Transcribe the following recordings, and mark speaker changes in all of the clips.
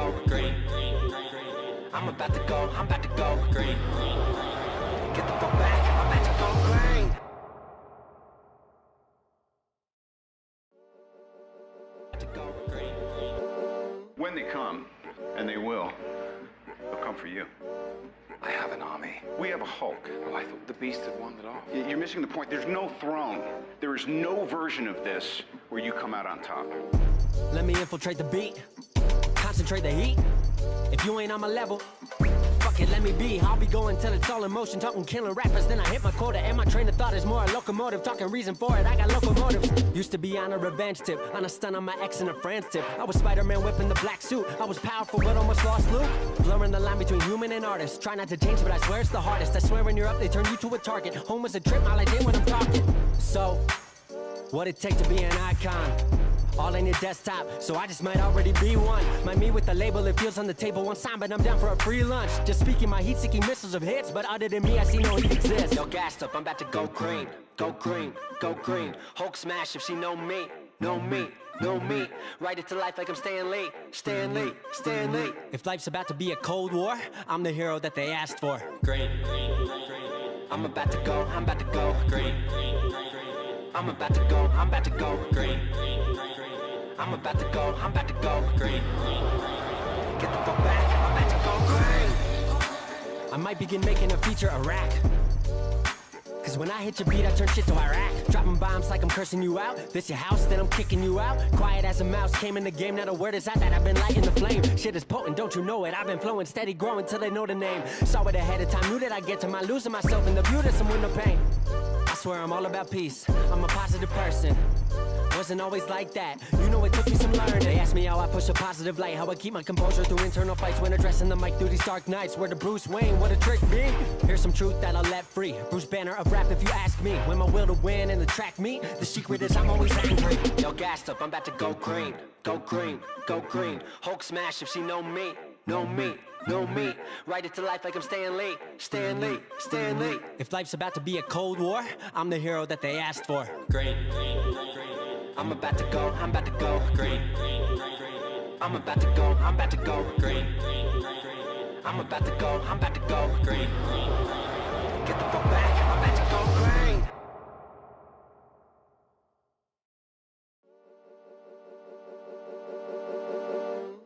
Speaker 1: go green. I'm about to go green. Get the fuck back, I'm about to go green.
Speaker 2: When they come, and they will, they'll come for you.
Speaker 3: I have an army.
Speaker 2: We have a Hulk.
Speaker 3: Oh, I thought the beast had wandered off.
Speaker 2: You're missing the point. There's no throne. There is no version of this where you come out on top.
Speaker 1: Let me infiltrate the beat, concentrate the heat. If you ain't on my level, fuck it, let me be. I'll be going till it's all in motion, talking killing rappers, then I hit my quota. And my train of thought is more a locomotive, talking reason for it, I got locomotives. Used to be on a revenge tip, on a stun on my ex and a friend's tip. I was Spider-Man whipping the black suit, I was powerful but almost lost Luke. Blurring the line between human and artist, try not to change but I swear it's the hardest. I swear when you're up they turn you to a target. Home was a trip, all I did when I'm talking. So, what it take to be an icon? All in your desktop, so I just might already be one. Might me with the label, it feels on the table one sign, but I'm down for a free lunch. Just speaking my heat-seeking missiles of hits, but other than me, I see no heat exists. Yo, gassed up, I'm about to go green, go green, go green. Hulk smash if she know me, know me, know me. Write it to life like I'm Stan Lee, Stan Lee, Stan Lee. If life's about to be a cold war, I'm the hero that they asked for. Green, I'm about to go green. I'm about to go green. I'm about to go green. Get the fuck back, I'm about to go green. I might begin making a feature Iraq. Cause when I hit your beat, I turn shit to Iraq. Dropping bombs like I'm cursing you out. This your house, then I'm kicking you out. Quiet as a mouse, came in the game, now the word is out that I've been lighting the flame. Shit is potent, don't you know it? I've been flowing steady, growing till they know the name. Saw it ahead of time, knew that I'd get to my losing myself in the view that some window pain. I swear I'm all about peace, I'm a positive person. Wasn't always like that, you know it took me some learning. They asked me how I push a positive light, how I keep my composure through internal fights when addressing the mic through these dark nights. Where the Bruce Wayne, what a trick be. Here's some truth that I'll let free, Bruce Banner of rap if you ask me. When my will to win and the track meet, the secret is I'm always angry. Yo, gassed up, I'm about to go green, go green, go green. Hulk smash if she know me, know me, know me. Write it to life like I'm Stan Lee, Stan Lee, Stan Lee. If life's about to be a cold war, I'm the hero that they asked for. Green, I'm about to go green. I'm about to go green. I'm about to go green. Get the fuck back, I'm about to go green.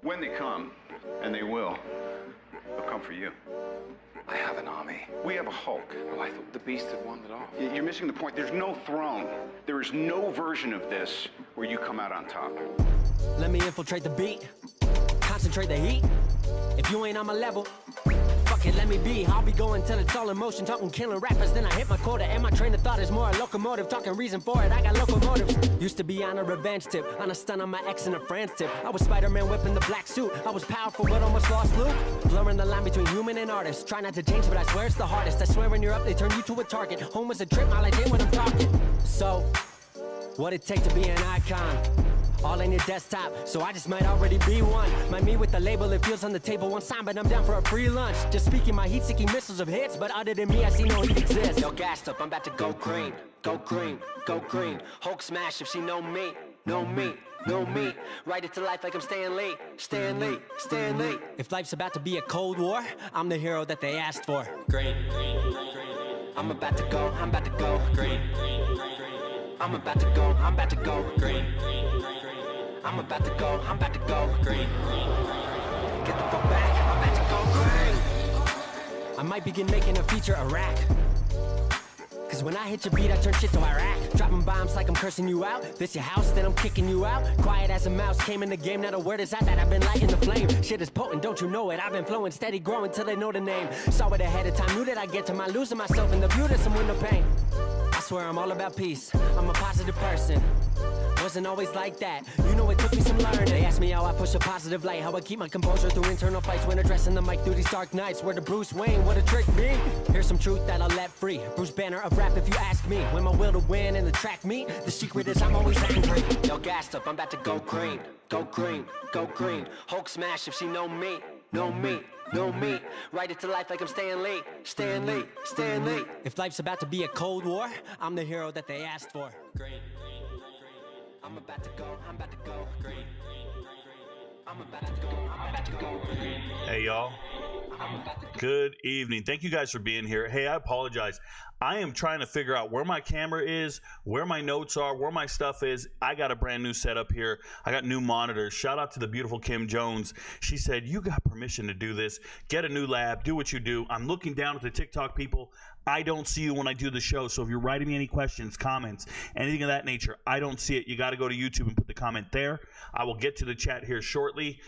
Speaker 2: When they come, and they will, they'll come for you.
Speaker 3: I have an army.
Speaker 2: We have a Hulk.
Speaker 3: Oh, I thought the beast had wandered off.
Speaker 2: You're missing the point. There's no throne. There is no version of this where you come out on top.
Speaker 1: Let me infiltrate the beat, concentrate the heat. If you ain't on my level, fuck it, let me be. I'll be going till it's all in motion, talking killing rappers, then I hit my quota. And my train of thought is more a locomotive, talking reason for it, I got locomotives. Used to be on a revenge tip, on a stun on my ex and a friend's tip. I was Spider-Man whipping the black suit, I was powerful but almost lost Luke. Blurring the line between human and artist, try not to change but I swear it's the hardest. I swear when you're up they turn you to a target. Home was a trip, all I did when I'm talking. So, what it take to be an icon? All in your desktop, so I just might already be one. Might me with the label, it feels on the table one sign, but I'm down for a free lunch. Just speaking my heat-seeking missiles of hits, but other than me, I see no heat exists. Yo, gassed up, I'm about to go green, go green, go green. Hulk smash if she know me, know me, know me. Write it to life like I'm Stan Lee, Stan Lee, Stan Lee. If life's about to be a cold war, I'm the hero that they asked for. Green, I'm about to go green. I'm about to go green. I'm about to go green. Get the fuck back, I'm about to go green. I might begin making a feature Iraq. Cause when I hit your beat, I turn shit to Iraq. Dropping bombs like I'm cursing you out. This your house, then I'm kicking you out. Quiet as a mouse, came in the game, now the word is out that I've been lighting the flame. Shit is potent, don't you know it? I've been flowing steady, growing till they know the name. Saw it ahead of time, knew that I'd get to my losing myself in the view that some window pain. I swear I'm all about peace, I'm a positive person. Wasn't always like that, you know it took me some learning. They asked me how I push a positive light, how I keep my composure through internal fights when addressing the mic through these dark nights. Where the Bruce Wayne, what a trick be. Here's some truth that I'll let free, Bruce Banner of rap if you ask me. When my will to win and the track meet, the secret is I'm always angry. Yo, gassed up, I'm about to go green, go green, go green. Hulk smash if she know me, know me, know me. Write it to life like I'm Stan Lee, Stan Lee, Stan Lee. If life's about to be a cold war, I'm the hero that they asked for. Green, I'm about to go green.
Speaker 4: Hey, y'all. Good evening. Thank you guys for being here. Hey, I apologize. I am trying to figure out where my camera is, where my notes are, where my stuff is. I got a brand new setup here. I got new monitors. Shout out to the beautiful Kim Jones. She said, you got permission to do this. Get a new lab. Do what you do. I'm looking down at the TikTok people. I don't see you when I do the show. So if you're writing me any questions, comments, anything of that nature, I don't see it. You got to go to YouTube and put the comment there. I will get to the chat here shortly.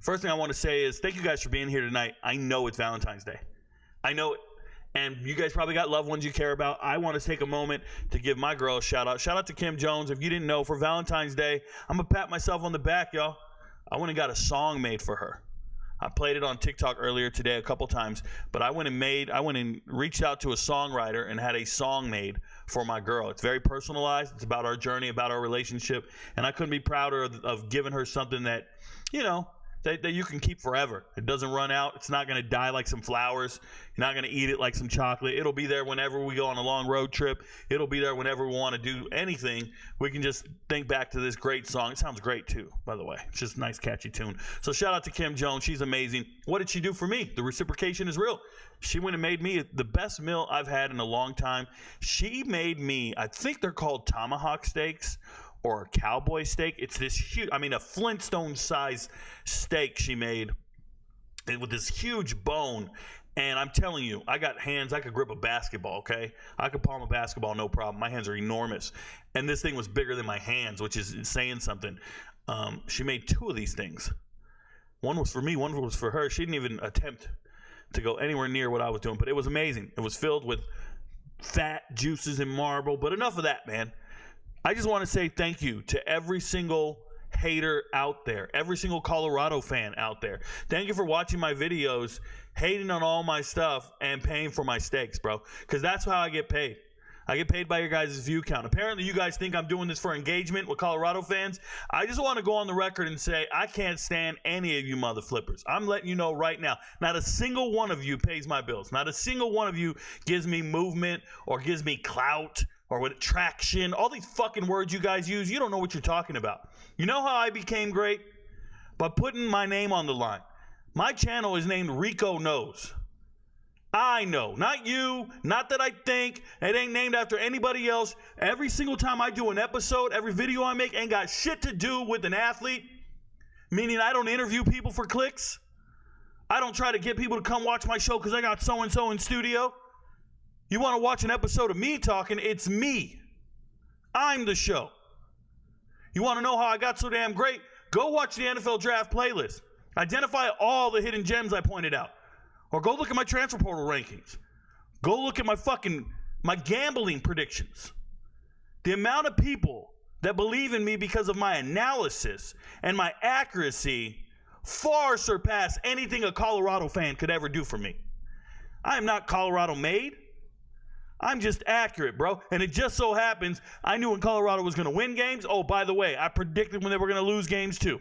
Speaker 4: First thing I want to say is thank you guys for being here tonight. I know it's Valentine's Day. I know it. And you guys probably got loved ones you care about. I want to take a moment to give my girl a shout out. Shout out to Kim Jones. If you didn't know, for Valentine's Day, I'm going to pat myself on the back, y'all. I went and got a song made for her. I played it on TikTok earlier today a couple times, but I went and reached out to a songwriter and had a song made for my girl. It's very personalized. It's about our journey, about our relationship, and I couldn't be prouder of giving her something that, you know, that you can keep forever. It doesn't run out. It's not going to die like some flowers. You're not going to eat it like some chocolate. It'll be there whenever we go on a long road trip. It'll be there whenever we want to do anything. We can just think back to this great song. It sounds great too, by the way. It's just a nice, catchy tune. So shout out to Kim Jones. She's amazing. What did she do for me? The reciprocation is real. She went and made me the best meal I've had in a long time. She made me, I think they're called tomahawk steaks, or a cowboy steak. It's this huge, a Flintstone size steak she made with this huge bone. And I'm telling you, I got hands, I could grip a basketball, okay? I could palm a basketball, no problem. My hands are enormous. And this thing was bigger than my hands, which is saying something. She made two of these things. One was for me, one was for her. She didn't even attempt to go anywhere near what I was doing, but it was amazing. It was filled with fat, juices, and marble. But enough of that, man. I just want to say thank you to every single hater out there, every single Colorado fan out there. Thank you for watching my videos, hating on all my stuff, and paying for my steaks, bro. Because that's how I get paid. I get paid by your guys' view count. Apparently, you guys think I'm doing this for engagement with Colorado fans. I just want to go on the record and say I can't stand any of you mother flippers. I'm letting you know right now, not a single one of you pays my bills. Not a single one of you gives me movement or gives me clout or with traction, all these fucking words you guys use. You don't know what you're talking about. You know how I became great? By putting my name on the line. My channel is named RicoKnows. I know, not you, not that I think. It ain't named after anybody else. Every single time I do an episode, every video I make ain't got shit to do with an athlete. Meaning I don't interview people for clicks. I don't try to get people to come watch my show because I got so-and-so in studio. You want to watch an episode of me talking, it's me. I'm the show. You want to know how I got so damn great? Go watch the NFL draft playlist. Identify all the hidden gems I pointed out. Or go look at my transfer portal rankings. Go look at my gambling predictions. The amount of people that believe in me because of my analysis and my accuracy far surpass anything a Colorado fan could ever do for me. I am not Colorado made. I'm just accurate, bro. And it just so happens I knew when Colorado was going to win games. Oh, by the way, I predicted when they were going to lose games too.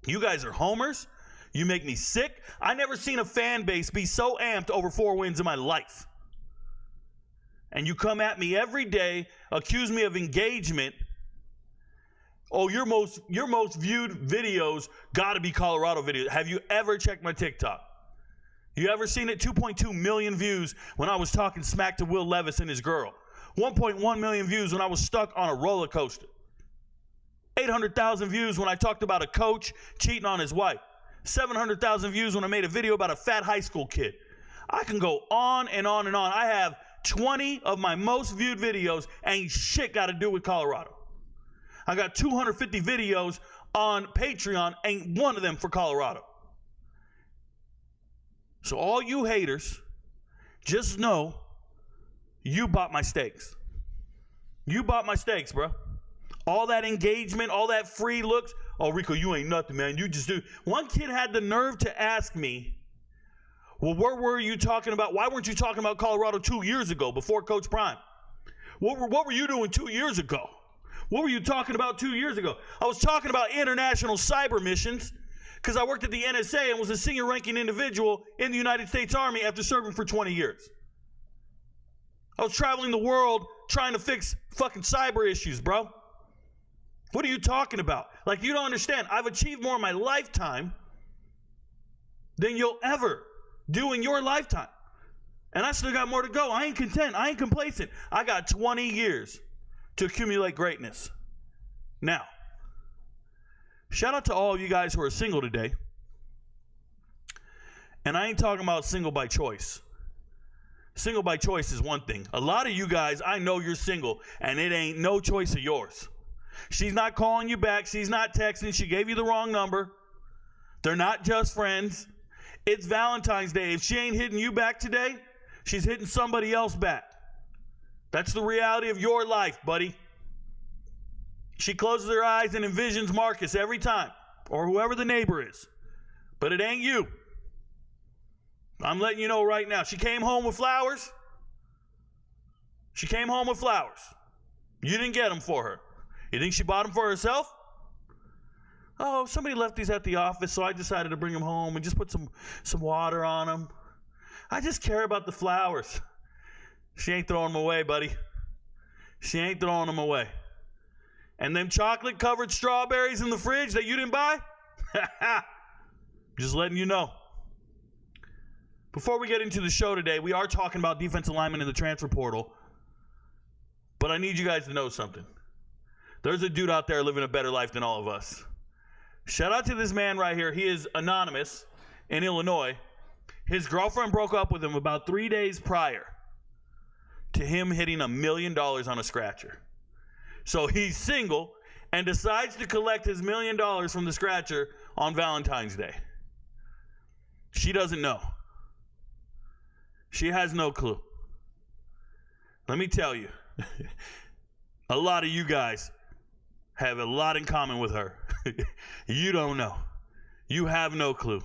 Speaker 4: You guys are homers. You make me sick. I never seen a fan base be so amped over 4 wins in my life. And you come at me every day, accuse me of engagement. Oh, your most viewed videos got to be Colorado videos. Have you ever checked my TikTok? You ever seen it? 2.2 million views when I was talking smack to Will Levis and his girl. 1.1 million views when I was stuck on a roller coaster. 800,000 views when I talked about a coach cheating on his wife. 700,000 views when I made a video about a fat high school kid. I can go on and on and on. I have 20 of my most viewed videos ain't shit got to do with Colorado. I got 250 videos on Patreon, ain't one of them for Colorado. So all you haters, just know you bought my steaks. You bought my steaks, bro. All that engagement, all that free looks. Oh, Rico, you ain't nothing, man. You just do. One kid had the nerve to ask me, well, where were you talking about? Why weren't you talking about Colorado 2 years ago before Coach Prime? What were you doing 2 years ago? What were you talking about 2 years ago? I was talking about international cyber missions because I worked at the NSA and was a senior ranking individual in the United States Army after serving for 20 years. I was traveling the world trying to fix fucking cyber issues, bro. What are you talking about? Like, you don't understand. I've achieved more in my lifetime than you'll ever do in your lifetime. And I still got more to go. I ain't content. I ain't complacent. I got 20 years to accumulate greatness. Now, shout out to all of you guys who are single today. And I ain't talking about single by choice. Single by choice is one thing. A lot of you guys, I know you're single, and it ain't no choice of yours. She's not calling you back. She's not texting. She gave you the wrong number. They're not just friends. It's Valentine's Day. If she ain't hitting you back today, she's hitting somebody else back. That's the reality of your life, buddy. She closes her eyes and envisions Marcus every time, or whoever the neighbor is. But it ain't you. I'm letting you know right now. She came home with flowers. She came home with flowers. You didn't get them for her. You think she bought them for herself? Oh, somebody left these at the office, so I decided to bring them home and just put some water on them. I just care about the flowers. She ain't throwing them away, buddy. She ain't throwing them away. And them chocolate-covered strawberries in the fridge that you didn't buy? Just letting you know. Before we get into the show today, we are talking about defensive linemen in the transfer portal. But I need you guys to know something. There's a dude out there living a better life than all of us. Shout out to this man right here. He is anonymous in Illinois. His girlfriend broke up with him about 3 days prior to him hitting $1 million on a scratcher. So he's single and decides to collect his $1 million from the scratcher on Valentine's Day. She doesn't know. She has no clue. Let me tell you, a lot of you guys have a lot in common with her. You don't know. You have no clue.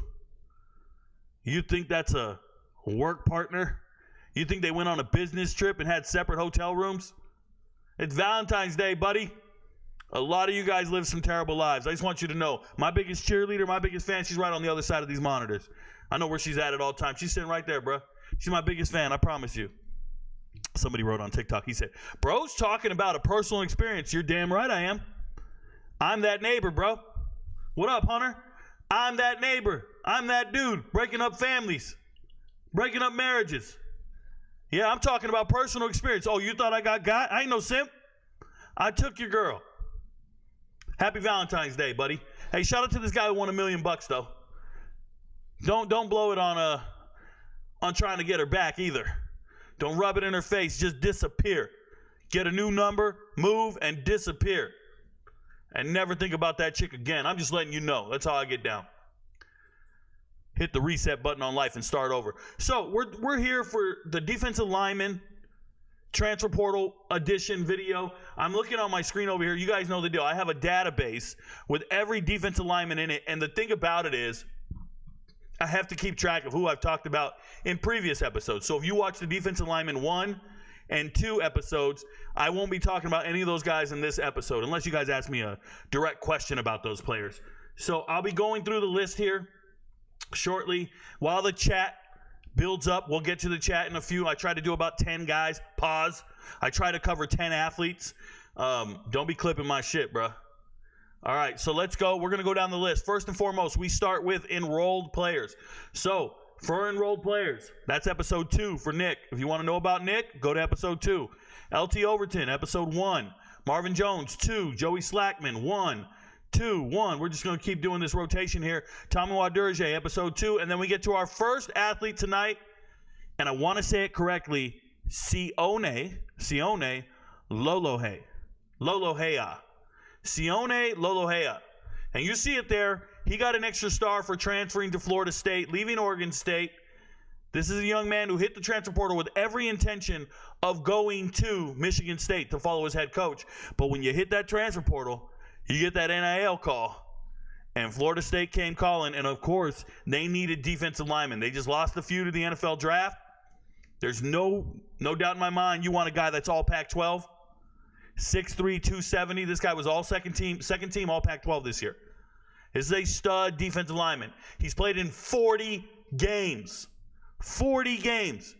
Speaker 4: You think that's a work partner? You think they went on a business trip and had separate hotel rooms? It's Valentine's Day, buddy. A lot of you guys live some terrible lives. I just want you to know, my biggest cheerleader, my biggest fan, she's right on the other side of these monitors. I know where she's at all times. She's sitting right there, bro. She's my biggest fan, I promise you. Somebody wrote on TikTok, he said, bro's talking about a personal experience. You're damn right I am. I'm that neighbor, bro. What up, Hunter? I'm that neighbor. I'm that dude breaking up families, breaking up marriages. Yeah, I'm talking about personal experience. Oh, you thought I got? I ain't no simp. I took your girl. Happy Valentine's Day, buddy. Hey, shout out to this guy who won $1 million though. Don't blow it on trying to get her back either. Don't rub it in her face. Just disappear. Get a new number, move, and disappear. And never think about that chick again. I'm just letting you know. That's how I get down. Hit the reset button on life and start over. So we're here for the defensive lineman transfer portal edition video. I'm looking on my screen over here. You guys know the deal. I have a database with every defensive lineman in it. And the thing about it is, I have to keep track of who I've talked about in previous episodes. So if you watch the defensive lineman 1 and 2 episodes, I won't be talking about any of those guys in this episode unless you guys ask me a direct question about those players. So I'll be going through the list here shortly while the chat builds up. We'll get to the chat in a few. I try to do about 10 guys. Pause. I try to cover 10 athletes. Don't be clipping my shit, bro. All right, so let's go. We're going to go down the list. First and foremost, we start with enrolled players. So for enrolled players, that's episode 2 for Nick. If you want to know about Nick, go to episode 2. LT Overton, episode 1. Marvin Jones, 2. Joey Slackman, 1. 2, 1. We're just going to keep doing this rotation here. Tommy Wadurje, episode 2. And then we get to our first athlete tonight. And I want to say it correctly. Sione Lolohea. Sione Lolohea. And you see it there. He got an extra star for transferring to Florida State, leaving Oregon State. This is a young man who hit the transfer portal with every intention of going to Michigan State to follow his head coach. But when you hit that transfer portal, you get that NIL call. And Florida State came calling. And, of course, they needed defensive linemen. They just lost a few to the NFL draft. There's no doubt in my mind you want a guy that's all Pac-12. 6'3", 270. This guy was all second team all Pac-12 this year. This is a stud defensive lineman. He's played in 40 games. 40 games.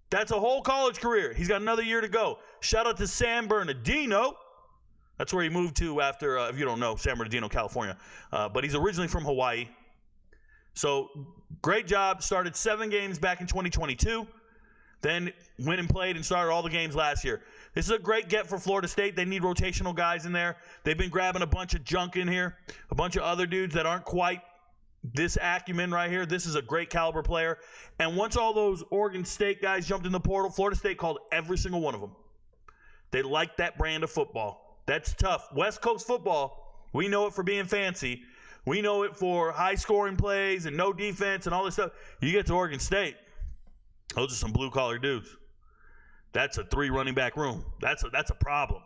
Speaker 4: That's a whole college career. He's got another year to go. Shout out to Sam Bernardino. That's where he moved to after, if you don't know, San Bernardino, California. But he's originally from Hawaii. So great job. Started 7 games back in 2022. Then went and played and started all the games last year. This is a great get for Florida State. They need rotational guys in there. They've been grabbing a bunch of junk in here, a bunch of other dudes that aren't quite this acumen right here. This is a great caliber player. And once all those Oregon State guys jumped in the portal, Florida State called every single one of them. They like that brand of football. That's tough. West Coast football, we know it for being fancy. We know it for high-scoring plays and no defense and all this stuff. You get to Oregon State, those are some blue-collar dudes. That's a 3 running back room. That's a problem.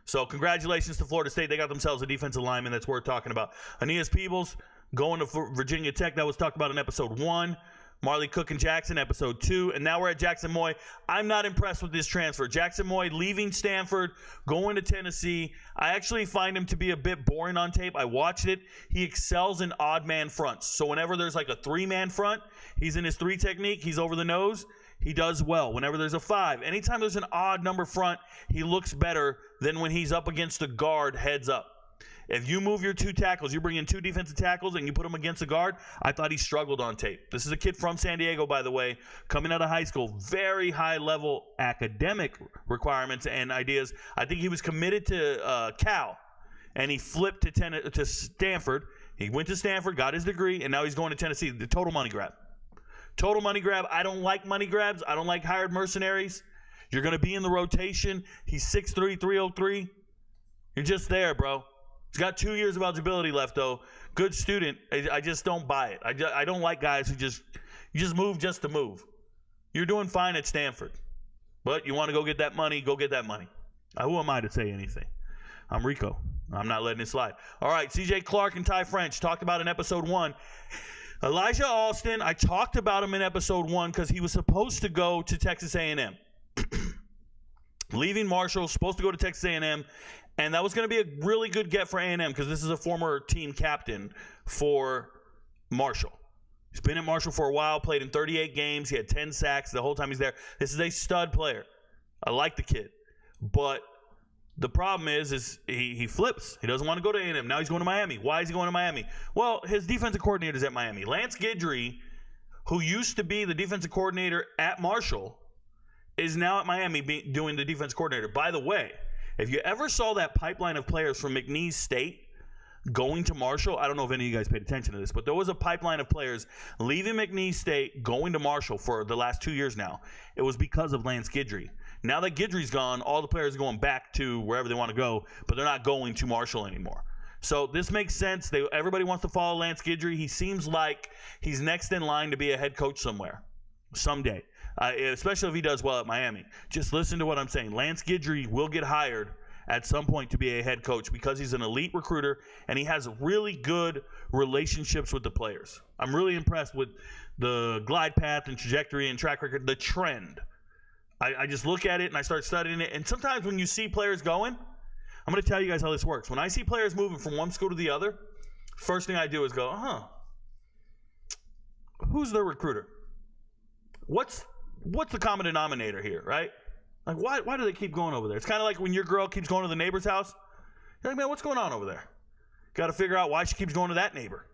Speaker 4: So congratulations to Florida State. They got themselves a defensive lineman that's worth talking about. Aeneas Peebles going to Virginia Tech. That was talked about in episode 1. Marley Cook and Jackson, episode 2. And now we're at Jackson Moy. I'm not impressed with this transfer. Jackson Moy leaving Stanford, going to Tennessee. I actually find him to be a bit boring on tape. I watched it. He excels in odd man fronts. So whenever there's like a 3-man front, he's in his 3 technique. He's over the nose. He does well. Whenever there's a 5, anytime there's an odd number front, he looks better than when he's up against a guard heads up. If you move your 2 tackles, you bring in 2 defensive tackles and you put them against a guard, I thought he struggled on tape. This is a kid from San Diego, by the way, coming out of high school. Very high-level academic requirements and ideas. I think he was committed to Cal, and he flipped to Stanford. He went to Stanford, got his degree, and now he's going to Tennessee. The total money grab. Total money grab. I don't like money grabs. I don't like hired mercenaries. You're going to be in the rotation. He's 6'3", 303. You're just there, bro. He's got 2 years of eligibility left, though. Good student. I just don't buy it. I don't like guys who just move just to move. You're doing fine at Stanford. But you want to go get that money, go get that money. Who am I to say anything? I'm Rico. I'm not letting it slide. All right, C.J. Clark and Ty French talked about in episode 1. Elijah Alston, I talked about him in episode 1 because he was supposed to go to Texas A&M. Leaving Marshall, supposed to go to Texas A&M, and that was going to be a really good get for A&M because this is a former team captain for Marshall. He's been at Marshall for a while, played in 38 games. He had 10 sacks the whole time he's there. This is a stud player. I like the kid. But the problem is he flips. He doesn't want to go to A&M. Now he's going to Miami. Why is he going to Miami? Well, his defensive coordinator is at Miami. Lance Guidry, who used to be the defensive coordinator at Marshall, is now at Miami doing the defense coordinator. By the way, if you ever saw that pipeline of players from McNeese State going to Marshall, I don't know if any of you guys paid attention to this, but there was a pipeline of players leaving McNeese State, going to Marshall for the last 2 years now. It was because of Lance Guidry. Now that Guidry's gone, all the players are going back to wherever they want to go, but they're not going to Marshall anymore. So this makes sense. Everybody wants to follow Lance Guidry. He seems like he's next in line to be a head coach somewhere, someday. Especially if he does well at Miami. Just listen to what I'm saying. Lance Guidry will get hired at some point to be a head coach because he's an elite recruiter and he has really good relationships with the players. I'm really impressed with the glide path and trajectory and track record, the trend. I just look at it and I start studying it. And sometimes when you see players going, I'm going to tell you guys how this works. When I see players moving from one school to the other, first thing I do is go, who's their recruiter? What's the common denominator here, right? Like, why do they keep going over there? It's kind of like when your girl keeps going to the neighbor's house. You're like, man, what's going on over there? Got to figure out why she keeps going to that neighbor.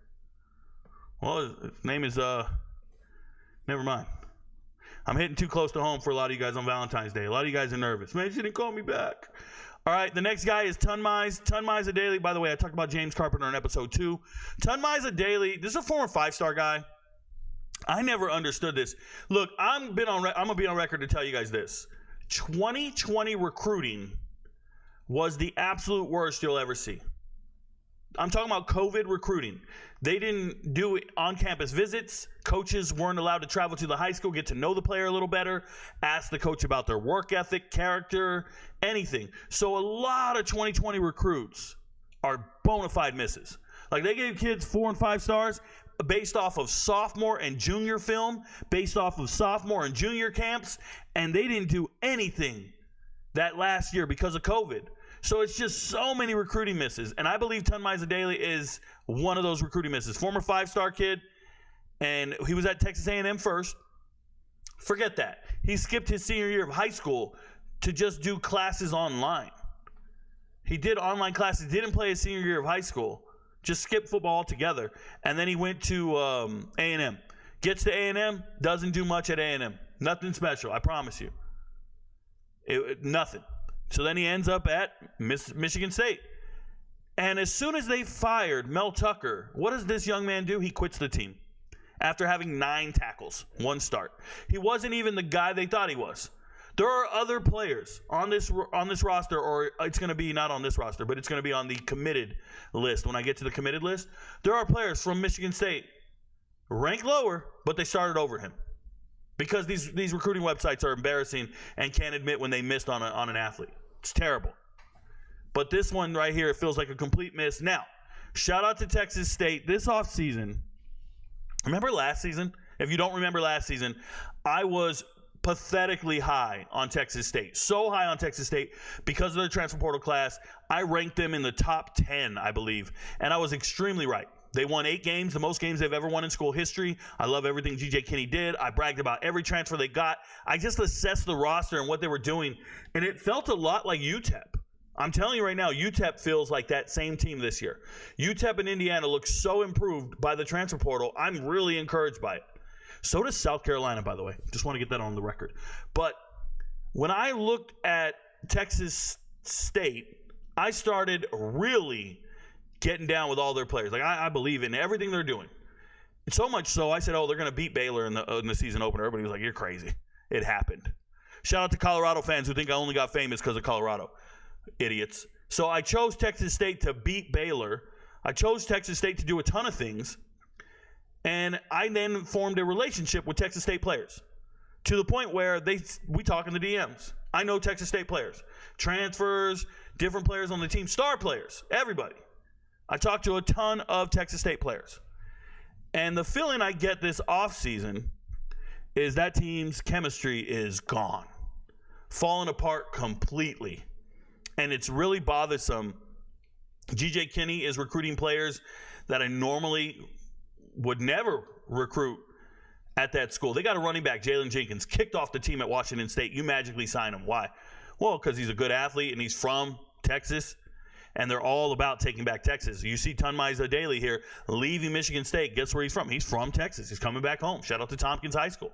Speaker 4: Well, his name is, never mind. I'm hitting too close to home for a lot of you guys on Valentine's Day. A lot of you guys are nervous. Man, she didn't call me back. All right, the next guy is Tunmise. Tunmise Daly. By the way, I talked about James Carpenter in episode 2. Tunmise Daly, this is a former 5-star guy. I never understood this. Look, I'm going to be on record to tell you guys this. 2020 recruiting was the absolute worst you'll ever see. I'm talking about COVID recruiting. They didn't do on-campus visits. Coaches weren't allowed to travel to the high school, get to know the player a little better, ask the coach about their work ethic, character, anything. So a lot of 2020 recruits are bona fide misses. Like, they gave kids 4 and 5 stars based off of sophomore and junior film, based off of sophomore and junior camps, and they didn't do anything that last year because of COVID. So it's just so many recruiting misses, and I believe Tunmise Daly is one of those recruiting misses. Former 5-star kid, and he was at Texas A&M first. Forget that. He skipped his senior year of high school to just do classes online. He did online classes, didn't play his senior year of high school, just skipped football altogether, and then he went to A&M. Gets to A&M, doesn't do much at A&M. Nothing special, I promise you. Nothing. So then he ends up at Michigan State. And as soon as they fired Mel Tucker, what does this young man do? He quits the team after having 9 tackles, 1 start. He wasn't even the guy they thought he was. There are other players on this roster, or it's going to be not on this roster, but it's going to be on the committed list. When I get to the committed list, there are players from Michigan State ranked lower, but they started over him because these recruiting websites are embarrassing and can't admit when they missed on an athlete. It's terrible. But this one right here, it feels like a complete miss. Now, shout out to Texas State. This offseason, remember last season? If you don't remember last season, I was pathetically high on Texas State. So high on Texas State because of their transfer portal class. I ranked them in the top 10, I believe. And I was extremely right. They won 8 games, the most games they've ever won in school history. I love everything G.J. Kinney did. I bragged about every transfer they got. I just assessed the roster and what they were doing, and it felt a lot like UTEP. I'm telling you right now, UTEP feels like that same team this year. UTEP and Indiana look so improved by the transfer portal. I'm really encouraged by it. So does South Carolina, by the way. Just want to get that on the record. But when I looked at Texas State, I started really getting down with all their players. Like, I believe in everything they're doing. So much so, I said, oh, they're going to beat Baylor in the season opener. Everybody was like, you're crazy. It happened. Shout out to Colorado fans who think I only got famous because of Colorado. Idiots. So I chose Texas State to beat Baylor. I chose Texas State to do a ton of things. And I then formed a relationship with Texas State players to the point where we talk in the DMs. I know Texas State players, transfers, different players on the team, star players, everybody. I talked to a ton of Texas State players. And the feeling I get this offseason is that team's chemistry is gone, falling apart completely. And it's really bothersome. G.J. Kinney is recruiting players that I normally would never recruit at that school. They got a running back, Jalen Jenkins, kicked off the team at Washington State. You magically sign him. Why? Well, because he's a good athlete and he's from Texas, and they're all about taking back Texas. You see Tunmaiza Daly here leaving Michigan State. Guess where he's from? He's from Texas. He's coming back home. Shout out to Tompkins High School.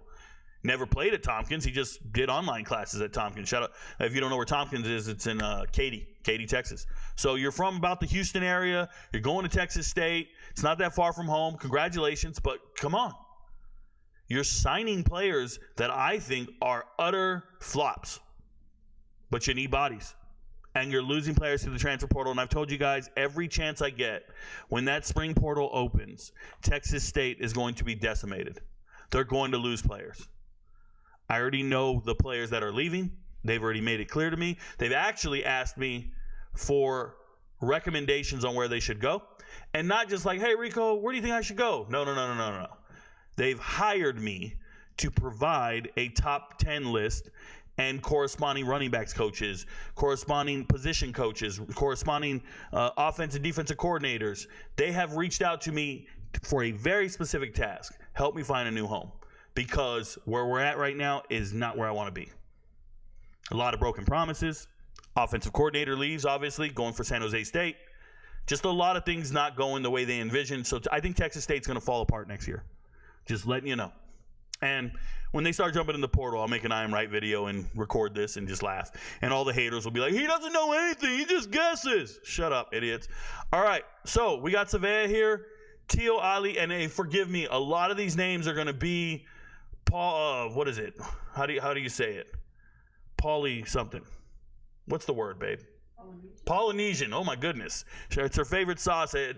Speaker 4: Never played at Tompkins. He just did online classes at Tompkins. Shout out. If you don't know where Tompkins is, it's in Katy, Texas. So you're from about the Houston area. You're going to Texas State. It's not that far from home. Congratulations, but come on. You're signing players that I think are utter flops, but you need bodies. And you're losing players to the transfer portal. And I've told you guys every chance I get, when that spring portal opens, Texas State is going to be decimated. They're going to lose players. I already know the players that are leaving. They've already made it clear to me. They've actually asked me for recommendations on where they should go. And not just like, hey, Rico, where do you think I should go? No. They've hired me to provide a top 10 list and corresponding running backs coaches, corresponding position coaches, corresponding offensive and defensive coordinators. They have reached out to me for a very specific task. Help me find a new home, because where we're at right now is not where I want to be. A lot of broken promises. Offensive coordinator leaves, obviously, going for San Jose State. Just a lot of things not going the way they envisioned. So I think Texas State's going to fall apart next year. Just letting you know. And when they start jumping in the portal, I'll make an I Am Right video and record this and just laugh. And all the haters will be like, he doesn't know anything. He just guesses. Shut up, idiots. All right, so we got Savea here. Tio Ali, and hey, forgive me, a lot of these names are going to be Paul, what is it? How do you say it? Paulie something. What's the word, babe? Polynesian. Oh, my goodness. It's her favorite sauce at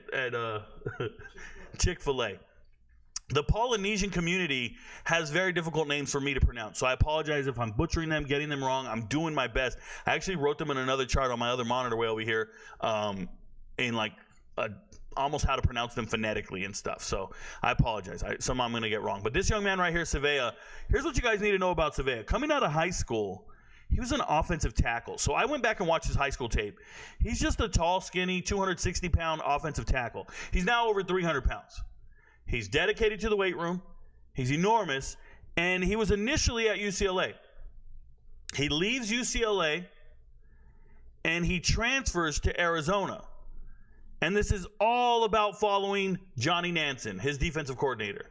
Speaker 4: Chick-fil-A. The Polynesian community has very difficult names for me to pronounce, so I apologize if I'm butchering them, getting them wrong. I'm doing my best. I actually wrote them in another chart on my other monitor way over here in like almost how to pronounce them phonetically and stuff. So I apologize. Some I'm going to get wrong. But this young man right here, Savea, here's what you guys need to know about Savea. Coming out of high school, he was an offensive tackle. So I went back and watched his high school tape. He's just a tall, skinny, 260-pound offensive tackle. He's now over 300 pounds. He's dedicated to the weight room. He's enormous. And he was initially at UCLA. He leaves UCLA and he transfers to Arizona. And this is all about following Johnny Nansen, his defensive coordinator.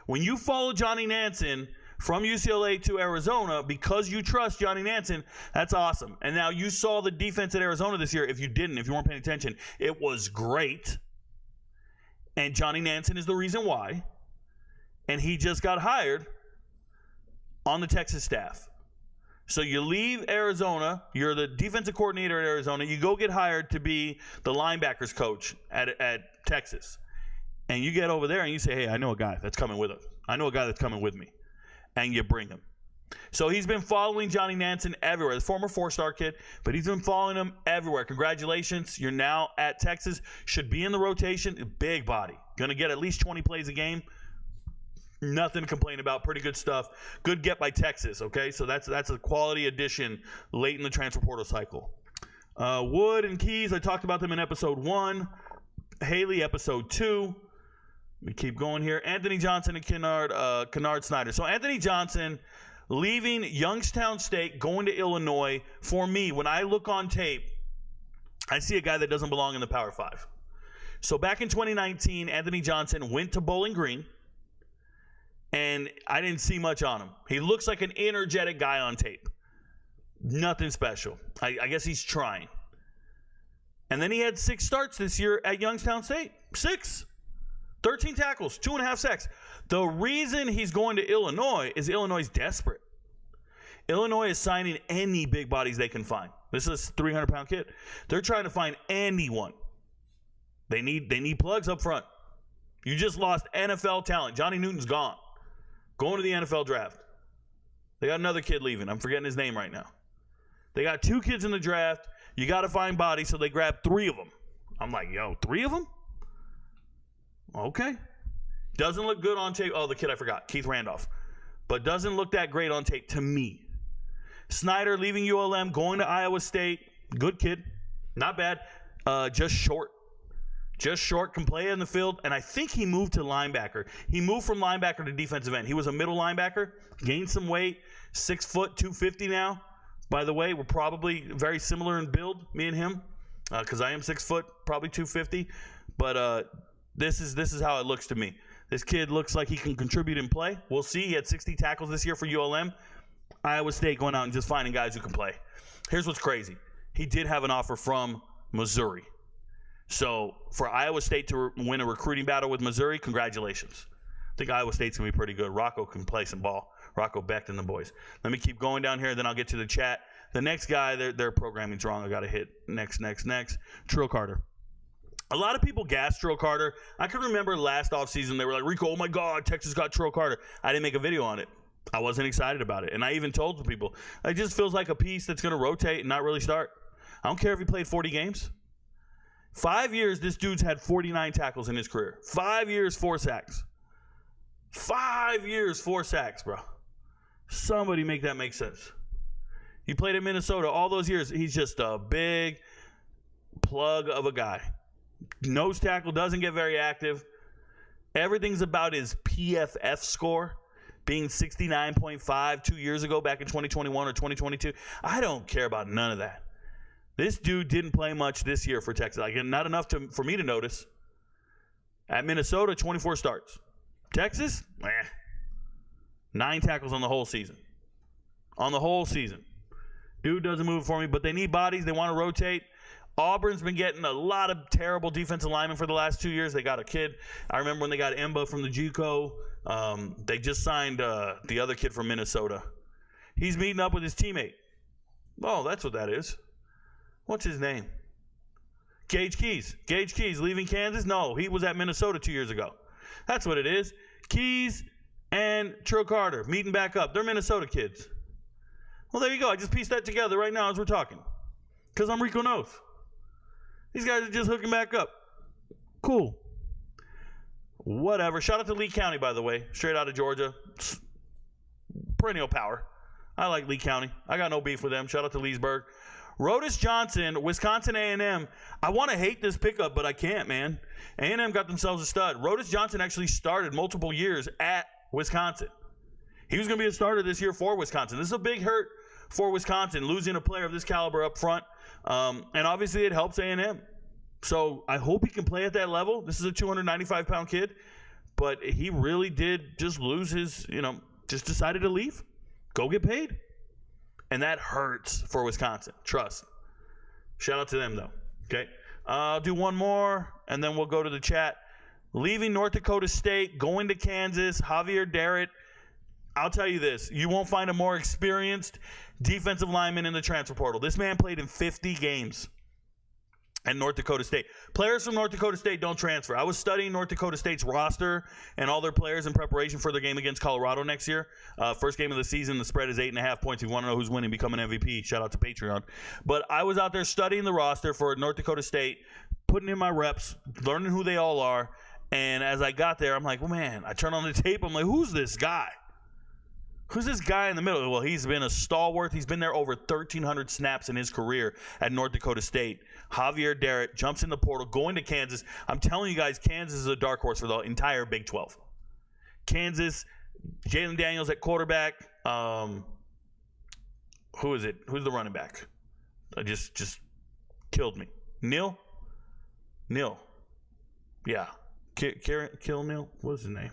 Speaker 4: When you follow Johnny Nansen from UCLA to Arizona because you trust Johnny Nansen, that's awesome. And now you saw the defense at Arizona this year. If you weren't paying attention, it was great. And Johnny Nansen is the reason why. And he just got hired on the Texas staff. So you leave Arizona, you're the defensive coordinator at Arizona, you go get hired to be the linebackers coach at Texas. And you get over there and you say, hey, I know a guy that's coming with us. I know a guy that's coming with me. And you bring him. So he's been following Johnny Nansen everywhere. The former 4-star kid, but he's been following him everywhere. Congratulations. You're now at Texas. Should be in the rotation. Big body. Going to get at least 20 plays a game. Nothing to complain about. Pretty good stuff. Good get by Texas, okay? So that's a quality addition late in the transfer portal cycle. Wood and Keys, I talked about them in episode 1. Haley, episode 2. We keep going here. Anthony Johnson and Kennard Snyder. So Anthony Johnson leaving Youngstown State, going to Illinois. For me, when I look on tape, I see a guy that doesn't belong in the Power 5. So back in 2019, Anthony Johnson went to Bowling Green. And I didn't see much on him. He looks like an energetic guy on tape. Nothing special. I guess he's trying. And then he had 6 starts this year at Youngstown State. 6. 13 tackles, 2.5 sacks. The reason he's going to Illinois is Illinois is desperate. Illinois is signing any big bodies they can find. This is a 300-pound kid. They're trying to find anyone. They need plugs up front. You just lost NFL talent. Johnny Newton's gone. Going to the NFL draft. They got another kid leaving. I'm forgetting his name right now. They got 2 kids in the draft. You got to find bodies, so they grabbed 3 of them. I'm like, yo, 3 of them? Okay. Doesn't look good on tape. Oh, the kid I forgot, Keith Randolph. But doesn't look that great on tape to me. Snyder leaving ULM, going to Iowa State. Good kid. Not bad. Just short. Just short, can play in the field, and I think he moved to linebacker. He moved from linebacker to defensive end. He was a middle linebacker, gained some weight, 6 foot, 250 now. By the way, we're probably very similar in build, me and him, because I am 6 foot, probably 250. But this is how it looks to me. This kid looks like he can contribute and play. We'll see. He had 60 tackles this year for ULM. Iowa State going out and just finding guys who can play. Here's what's crazy. He did have an offer from Missouri. So for Iowa State to win a recruiting battle with Missouri, congratulations. I think Iowa State's going to be pretty good. Rocco can play some ball. Rocco Becht and the boys. Let me keep going down here, then I'll get to the chat. The next guy, their programming's wrong. I got to hit next. Trill Carter. A lot of people gassed Trill Carter. I can remember last offseason, they were like, Rico, oh my God, Texas got Trill Carter. I didn't make a video on it. I wasn't excited about it. And I even told the people, it just feels like a piece that's going to rotate and not really start. I don't care if he played 40 games. 5 years, this dude's had 49 tackles in his career. 5 years, 4 sacks. 5 years, 4 sacks, bro. Somebody make that make sense. He played at Minnesota all those years. He's just a big plug of a guy. Nose tackle, doesn't get very active. Everything's about his PFF score being 69.5 2 years ago, back in 2021 or 2022. I don't care about none of that. This dude didn't play much this year for Texas. Like, not enough for me to notice. At Minnesota, 24 starts. Texas, 9 tackles on the whole season. On the whole season. Dude doesn't move for me, but they need bodies. They want to rotate. Auburn's been getting a lot of terrible defensive linemen for the last 2 years. They got a kid. I remember when they got Emba from the JUCO. They just signed the other kid from Minnesota. He's meeting up with his teammate. Oh, that's what that is. What's his name? Gage Keys. Gage Keys leaving Kansas? No, he was at Minnesota 2 years ago. That's what it is. Keys and Trill Carter meeting back up. They're Minnesota kids. Well, there you go. I just pieced that together right now as we're talking. Because I'm RicoKnows. These guys are just hooking back up. Cool. Whatever. Shout out to Lee County, by the way. Straight out of Georgia. Perennial power. I like Lee County. I got no beef with them. Shout out to Leesburg. Rodis Johnson, Wisconsin A&M. I want to hate this pickup, but I can't, man. A&M got themselves a stud. Rodis Johnson actually started multiple years at Wisconsin. He was going to be a starter this year for Wisconsin. This is a big hurt for Wisconsin, losing a player of this caliber up front. And obviously it helps A&M. So I hope he can play at that level. This is a 295-pound kid. But he really did just lose his, just decided to leave. Go get paid. And that hurts for Wisconsin. Trust. Shout out to them, though. Okay. I'll do one more, and then we'll go to the chat. Leaving North Dakota State, going to Kansas, Javier Darrett. I'll tell you this. You won't find a more experienced defensive lineman in the transfer portal. This man played in 50 games at North Dakota State. Players from North Dakota State don't transfer. I was studying North Dakota State's roster and all their players in preparation for their game against Colorado next year. First game of the season, the spread is 8.5 points. If you want to know who's winning, become an MVP. Shout out to Patreon. But I was out there studying the roster for North Dakota State, putting in my reps, learning who they all are. And as I got there, I'm like, well, man, I turn on the tape. I'm like, who's this guy? Who's this guy in the middle? Well, he's been a stalwart. He's been there over 1,300 snaps in his career at North Dakota State. Javier Darrett jumps in the portal, going to Kansas. I'm telling you guys, Kansas is a dark horse for the entire Big 12. Kansas, Jalen Daniels at quarterback. Who is it? Who's the running back? Just killed me. Neil? Yeah. Kill Neil? What's his name?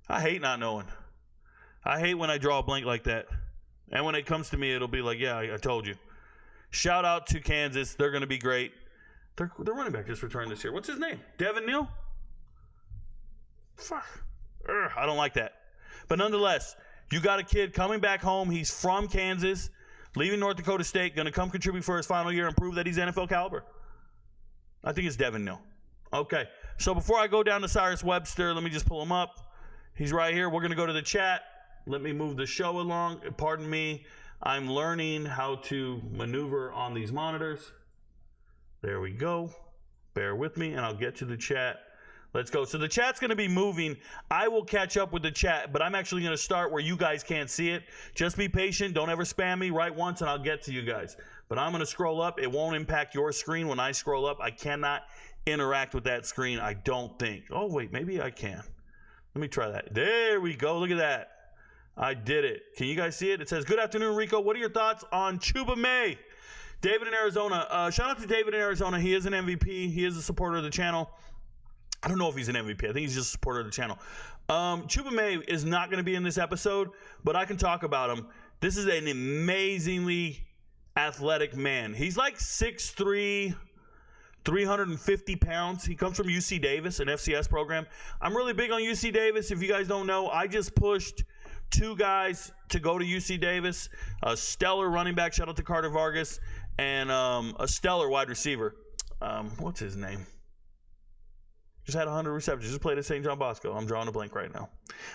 Speaker 4: I hate not knowing. I hate when I draw a blank like that. And when it comes to me, it'll be like, yeah, I told you. Shout out to Kansas. They're going to be great. Their running back just returned this year. What's his name? Devin Neal? Fuck. I don't like that. But nonetheless, you got a kid coming back home. He's from Kansas, leaving North Dakota State, going to come contribute for his final year and prove that he's NFL caliber. I think it's Devin Neal. Okay. So before I go down to Cyrus Webster, let me just pull him up. He's right here. We're going to go to the chat. Let me move the show along. Pardon me. I'm learning how to maneuver on these monitors. There we go. Bear with me, and I'll get to the chat. Let's go. So the chat's going to be moving. I will catch up with the chat, but I'm actually going to start where you guys can't see it. Just be patient. Don't ever spam me. Write once, and I'll get to you guys. But I'm going to scroll up. It won't impact your screen when I scroll up. I cannot interact with that screen, I don't think. Oh, wait. Maybe I can. Let me try that. There we go. Look at that. I did it. Can you guys see it? It says, good afternoon, Rico. What are your thoughts on Chuba May? David in Arizona. Shout out to David in Arizona. He is an MVP. He is a supporter of the channel. I don't know if he's an MVP. I think he's just a supporter of the channel. Chuba May is not going to be in this episode, but I can talk about him. This is an amazingly athletic man. He's like 6'3", 350 pounds. He comes from UC Davis, an FCS program. I'm really big on UC Davis. If you guys don't know, I just pushed 2 guys to go to UC Davis, a stellar running back, shout out to Carter Vargas, and a stellar wide receiver. What's his name? Just had 100 receptions. Just played at St. John Bosco. I'm drawing a blank right now.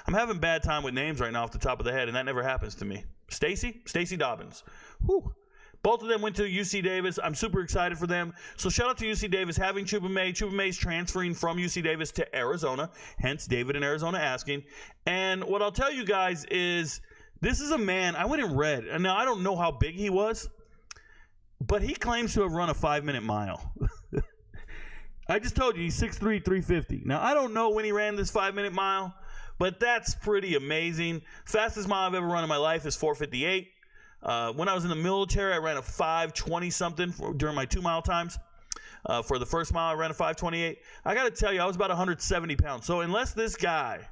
Speaker 4: I'm having bad time with names right now off the top of the head, and that never happens to me. Stacy Dobbins. Whew. Both of them went to UC Davis. I'm super excited for them. So shout out to UC Davis having Chuba May. Chuba May's transferring from UC Davis to Arizona, hence David in Arizona asking. And what I'll tell you guys is this is a man, I went and read, and now I don't know how big he was, but he claims to have run a 5-minute mile. I just told you he's 6'3", 350. Now, I don't know when he ran this 5-minute mile, but that's pretty amazing. Fastest mile I've ever run in my life is 4:58. When I was in the military, I ran a 5:20-something during my 2-mile times. For the first mile, I ran a 5:28. I got to tell you, I was about 170 pounds. So unless this guy,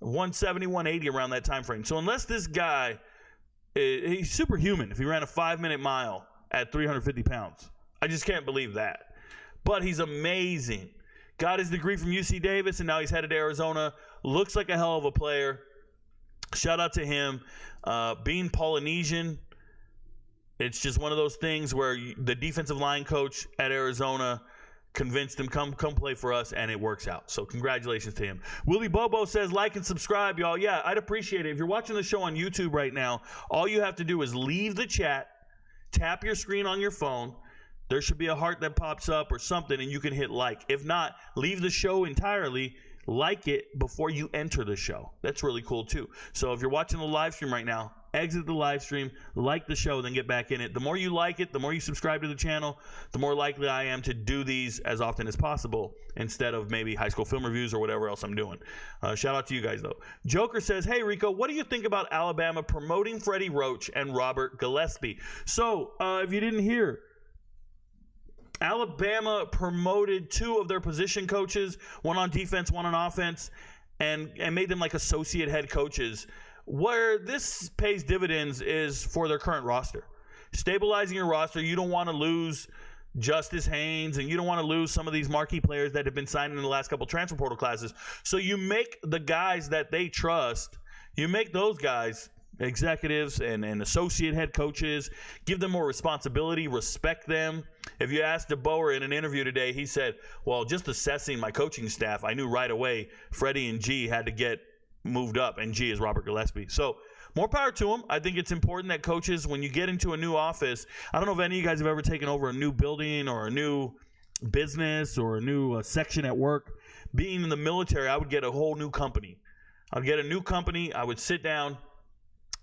Speaker 4: 170, 180 around that time frame. So unless this guy, he's superhuman if he ran a 5-minute mile at 350 pounds. I just can't believe that. But he's amazing. Got his degree from UC Davis, and now he's headed to Arizona. Looks like a hell of a player. Shout out to him. Being Polynesian, it's just one of those things where the defensive line coach at Arizona convinced him, come play for us, and it works out. So congratulations to him. Willie Bobo says, like and subscribe, y'all. Yeah, I'd appreciate it. If you're watching the show on YouTube right now, all you have to do is leave the chat, tap your screen on your phone. There should be a heart that pops up or something, and you can hit like. If not, leave the show entirely. Like it before you enter the show. That's really cool too. So if you're watching the live stream right now, exit the live stream, like the show, then get back in it. The more you like it, the more you subscribe to the channel, the more likely I am to do these as often as possible instead of maybe high school film reviews or whatever else I'm doing. Shout out to you guys, though. Joker says, hey, Rico, what do you think about Alabama promoting Freddie Roach and Robert Gillespie? So, if you didn't hear, Alabama promoted 2 of their position coaches, one on defense, one on offense, and made them like associate head coaches. Where this pays dividends is for their current roster. Stabilizing your roster, you don't want to lose Justice Haynes, and you don't want to lose some of these marquee players that have been signed in the last couple transfer portal classes. So you make the guys that they trust, you make those guys executives and associate head coaches, give them more responsibility, respect them. If you asked DeBoer in an interview today, he said, well, just assessing my coaching staff, I knew right away Freddie and G had to get moved up, and G is Robert Gillespie. So more power to them. I think it's important that coaches, when you get into a new office, I don't know if any of you guys have ever taken over a new building or a new business or a new section at work. Being in the military, I would get a whole new company. I'd get a new company. I would sit down,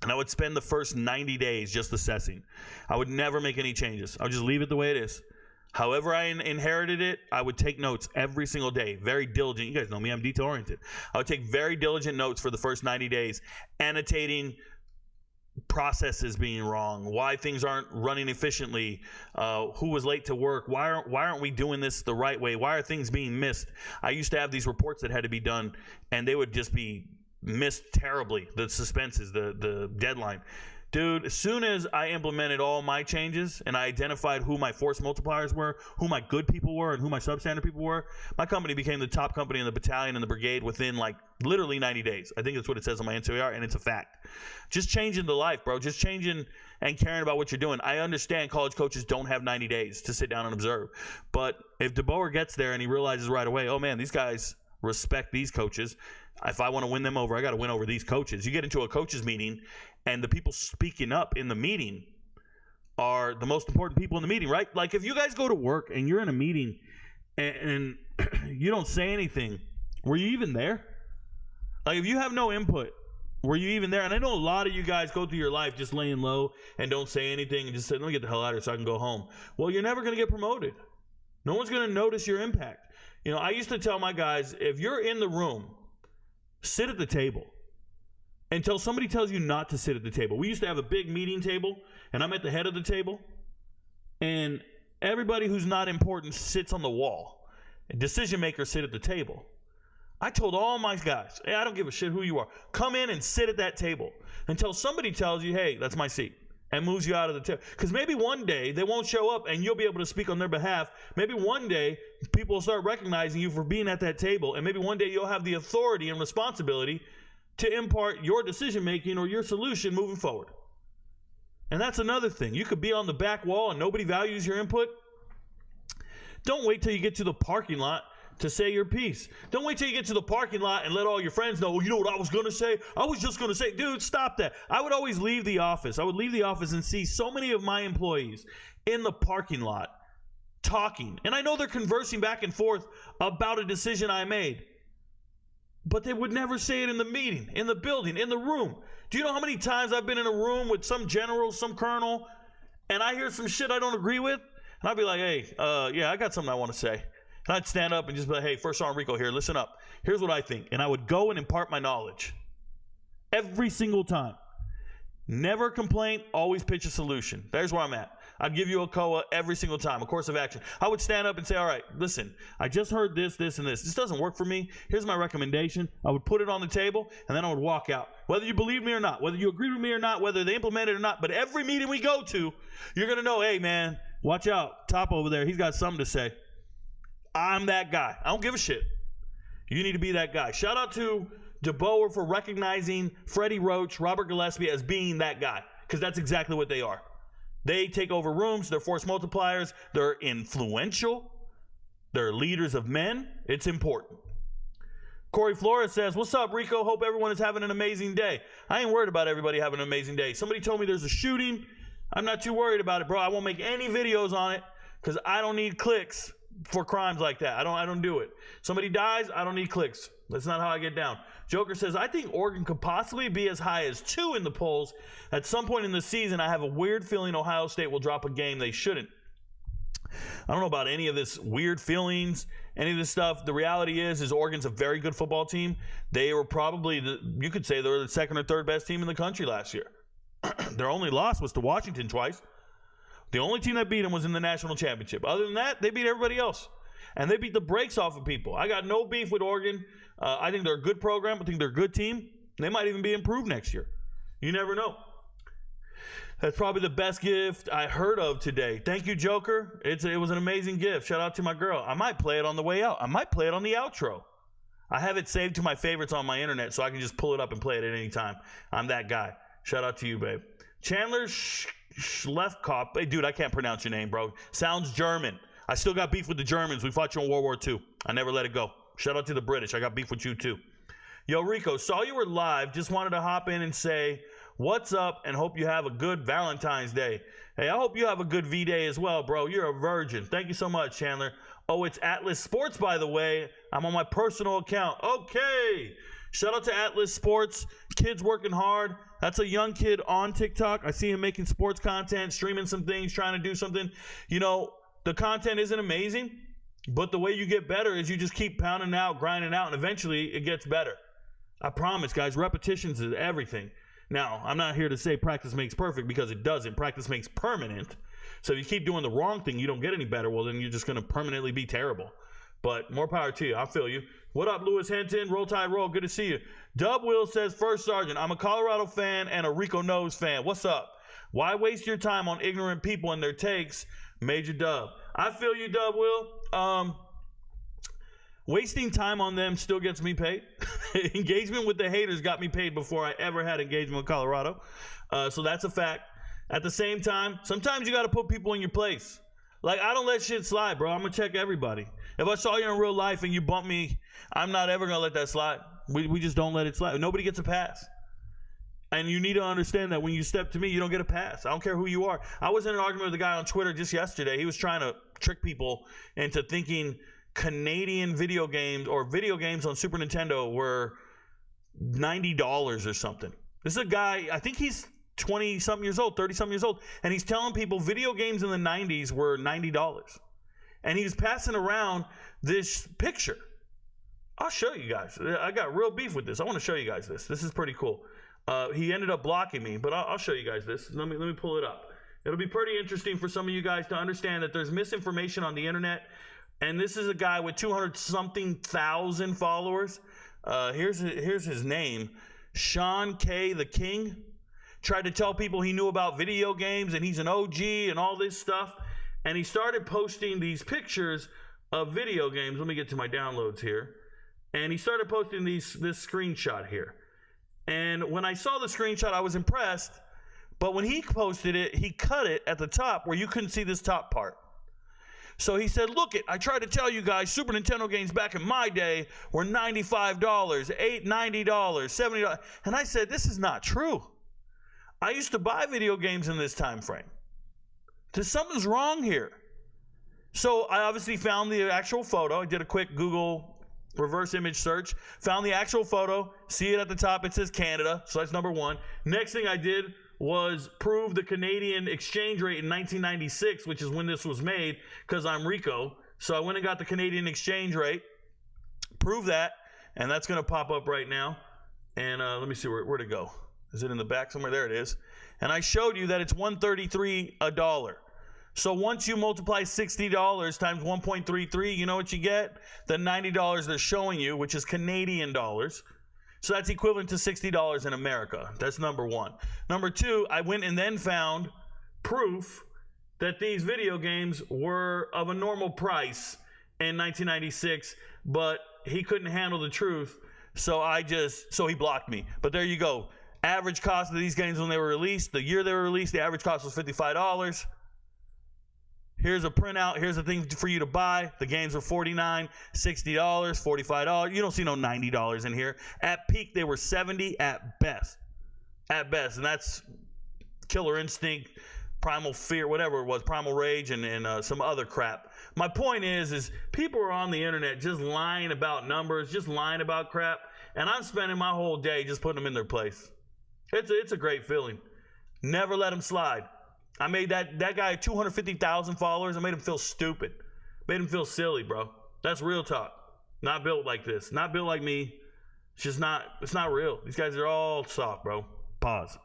Speaker 4: and I would spend the first 90 days just assessing. I would never make any changes. I would just leave it the way it is. However I inherited it, I would take notes every single day. Very diligent. You guys know me. I'm detail-oriented. I would take very diligent notes for the first 90 days, annotating processes being wrong, why things aren't running efficiently, who was late to work, why aren't we doing this the right way, why are things being missed. I used to have these reports that had to be done, and they would just be missed terribly, the suspenses, the deadline. Dude, as soon as I implemented all my changes and I identified who my force multipliers were, who my good people were, and who my substandard people were, my company became the top company in the battalion and the brigade within like literally 90 days. I think that's what it says on my NCOR, and it's a fact. Just changing the life, bro. Just changing and caring about what you're doing. I understand college coaches don't have 90 days to sit down and observe. But if DeBoer gets there and he realizes right away, oh, man, these guys respect these coaches. If I want to win them over, I got to win over these coaches. You get into a coaches meeting, and the people speaking up in the meeting are the most important people in the meeting, right? Like if you guys go to work and you're in a meeting and you don't say anything, were you even there? Like if you have no input, were you even there? And I know a lot of you guys go through your life just laying low and don't say anything and just say, let me get the hell out of here so I can go home. Well, you're never going to get promoted. No one's going to notice your impact. You know, I used to tell my guys, if you're in the room, sit at the table until somebody tells you not to sit at the table. We used to have a big meeting table, and I'm at the head of the table, and everybody who's not important sits on the wall. Decision makers sit at the table. I told all my guys, hey, I don't give a shit who you are. Come in and sit at that table until somebody tells you, hey, that's my seat, and moves you out of the table. Because maybe one day they won't show up and you'll be able to speak on their behalf. Maybe one day people will start recognizing you for being at that table, and maybe one day you'll have the authority and responsibility to impart your decision-making or your solution moving forward. And that's another thing. You could be on the back wall and nobody values your input. Don't wait till you get to the parking lot to say your piece. Don't wait till you get to the parking lot and let all your friends know, well, you know what I was going to say? I was just going to say, dude, stop that. I would always leave the office. I would leave the office and see so many of my employees in the parking lot talking. And I know they're conversing back and forth about a decision I made. But they would never say it in the meeting, in the building, in the room. Do you know how many times I've been in a room with some general, some colonel, and I hear some shit I don't agree with? And I'd be like, hey, yeah, I got something I want to say. And I'd stand up and just be like, hey, First Sergeant Rico here, listen up. Here's what I think. And I would go and impart my knowledge. Every single time. Never complain, always pitch a solution. There's where I'm at. I'd give you a COA every single time, a course of action. I would stand up and say, all right, listen, I just heard this, this, and this. This doesn't work for me. Here's my recommendation. I would put it on the table, and then I would walk out. Whether you believe me or not, whether you agree with me or not, whether they implement it or not, but every meeting we go to, you're going to know, hey, man, watch out. Top over there, he's got something to say. I'm that guy. I don't give a shit. You need to be that guy. Shout out to DeBoer for recognizing Freddie Roach, Robert Gillespie as being that guy, because that's exactly what they are. They take over rooms. They're force multipliers. They're influential. They're leaders of men. It's important. Corey Flores says, what's up, Rico? Hope everyone is having an amazing day. I ain't worried about everybody having an amazing day. Somebody told me there's a shooting. I'm not too worried about it, bro. I won't make any videos on it because I don't need clicks. for crimes like that. I don't do it. Somebody dies, I don't need clicks. That's not how I get down. Joker says, I think Oregon could possibly be as high as 2 in the polls. At some point in the season, I have a weird feeling Ohio State will drop a game they shouldn't. I don't know about any of this weird feelings, any of this stuff. The reality is Oregon's a very good football team. They were probably, you could say they were the second or third best team in the country last year. Their only loss was to Washington twice. The only team that beat them was in the national championship. Other than that, they beat everybody else. And they beat the brakes off of people. I got no beef with Oregon. I think they're a good program. I think they're a good team. They might even be improved next year. You never know. That's probably the best gift I heard of today. Thank you, Joker. It was an amazing gift. Shout out to my girl. I might play it on the way out. I might play it on the outro. I have it saved to my favorites on my internet so I can just pull it up and play it at any time. I'm that guy. Shout out to you, babe. Chandler Schlefkopf. Hey, dude, I can't pronounce your name, bro. Sounds German. I still got beef with the Germans. We fought you in World War II. I never let it go. Shout out to the British. I got beef with you, too. Yo, Rico, saw you were live. Just wanted to hop in and say what's up and hope you have a good Valentine's Day. Hey, I hope you have a good V-Day as well, bro. You're a virgin. Thank you so much, Chandler. Oh, it's Atlas Sports, by the way. I'm on my personal account. Okay. Shout out to Atlas Sports. Kid's working hard. That's a young kid on TikTok. I see him making sports content, streaming some things, trying to do something. You know, the content isn't amazing, but the way you get better is you just keep pounding out, grinding out, and eventually it gets better. I promise, guys, repetitions is everything. Now, I'm not here to say practice makes perfect because it doesn't. Practice makes permanent. So if you keep doing the wrong thing, you don't get any better. Well, then you're just going to permanently be terrible. But more power to you. I feel you. What up, Lewis Henton? Roll Tide Roll. Good to see you. Dub Will says, First Sergeant, I'm a Colorado fan and a RicoKnows fan. What's up? Why waste your time on ignorant people and their takes? Major Dub. I feel you, Dub Will. Wasting time on them still gets me paid. Engagement with the haters got me paid before I ever had engagement with Colorado. So that's a fact. At the same time, sometimes you got to put people in your place. Like, I don't let shit slide, bro. I'm going to check everybody. If I saw you in real life and you bump me, I'm not ever going to let that slide. We just don't let it slide. Nobody gets a pass. And you need to understand that when you step to me, you don't get a pass. I don't care who you are. I was in an argument with a guy on Twitter just yesterday. He was trying to trick people into thinking Canadian video games or video games on Super Nintendo were $90 or something. This is a guy, I think he's 20-something years old, 30-something years old, and he's telling people video games in the 90s were $90. And he was passing around this picture. I'll show you guys. I got real beef with this. I want to show you guys this. This is pretty cool. He ended up blocking me, but I'll show you guys this. Let me pull it up. It'll be pretty interesting for some of you guys to understand that there's misinformation on the internet. And this is a guy with 200-something thousand followers. Here's his name. Sean K. the King. Tried to tell people he knew about video games and he's an OG and all this stuff. And he started posting these pictures of video games. Let me get to my downloads here. And he started posting this screenshot here. And when I saw the screenshot, I was impressed. But when he posted it, he cut it at the top where you couldn't see this top part. So he said, look it, I tried to tell you guys Super Nintendo games back in my day were $95, $90, $70. And I said, this is not true. I used to buy video games in this time frame. Something's wrong here. So I obviously found the actual photo. I did a quick Google reverse image search, found the actual photo, see it at the top, it says Canada, so that's number one. Next thing I did was prove the Canadian exchange rate in 1996, which is when this was made, because I'm Rico. So I went and got the Canadian exchange rate, prove that, and that's going to pop up right now. And let me see where'd it go. Is it in the back somewhere? There it is. And I showed you that it's $1.33 a dollar. So once you multiply $60 times 1.33, you know what you get? The $90 they're showing you, which is Canadian dollars. So that's equivalent to $60 in America. That's number one. Number two, I went and then found proof that these video games were of a normal price in 1996, but he couldn't handle the truth. So he blocked me. But there you go. Average cost of these games when they were released, the year they were released, the average cost was $55. Here's a printout. Here's a thing for you to buy. The games were $49, $60, $45. You don't see no $90 in here. At peak, they were $70 at best. At best. And that's Killer Instinct, Primal Fear, whatever it was, Primal Rage, and some other crap. My point is people are on the internet just lying about numbers, just lying about crap, and I'm spending my whole day just putting them in their place. It's a great feeling. Never let them slide. I made that guy 250,000 followers. I made him feel stupid. Made him feel silly, bro. That's real talk. Not built like this. Not built like me. It's not real. These guys are all soft, bro. Pause.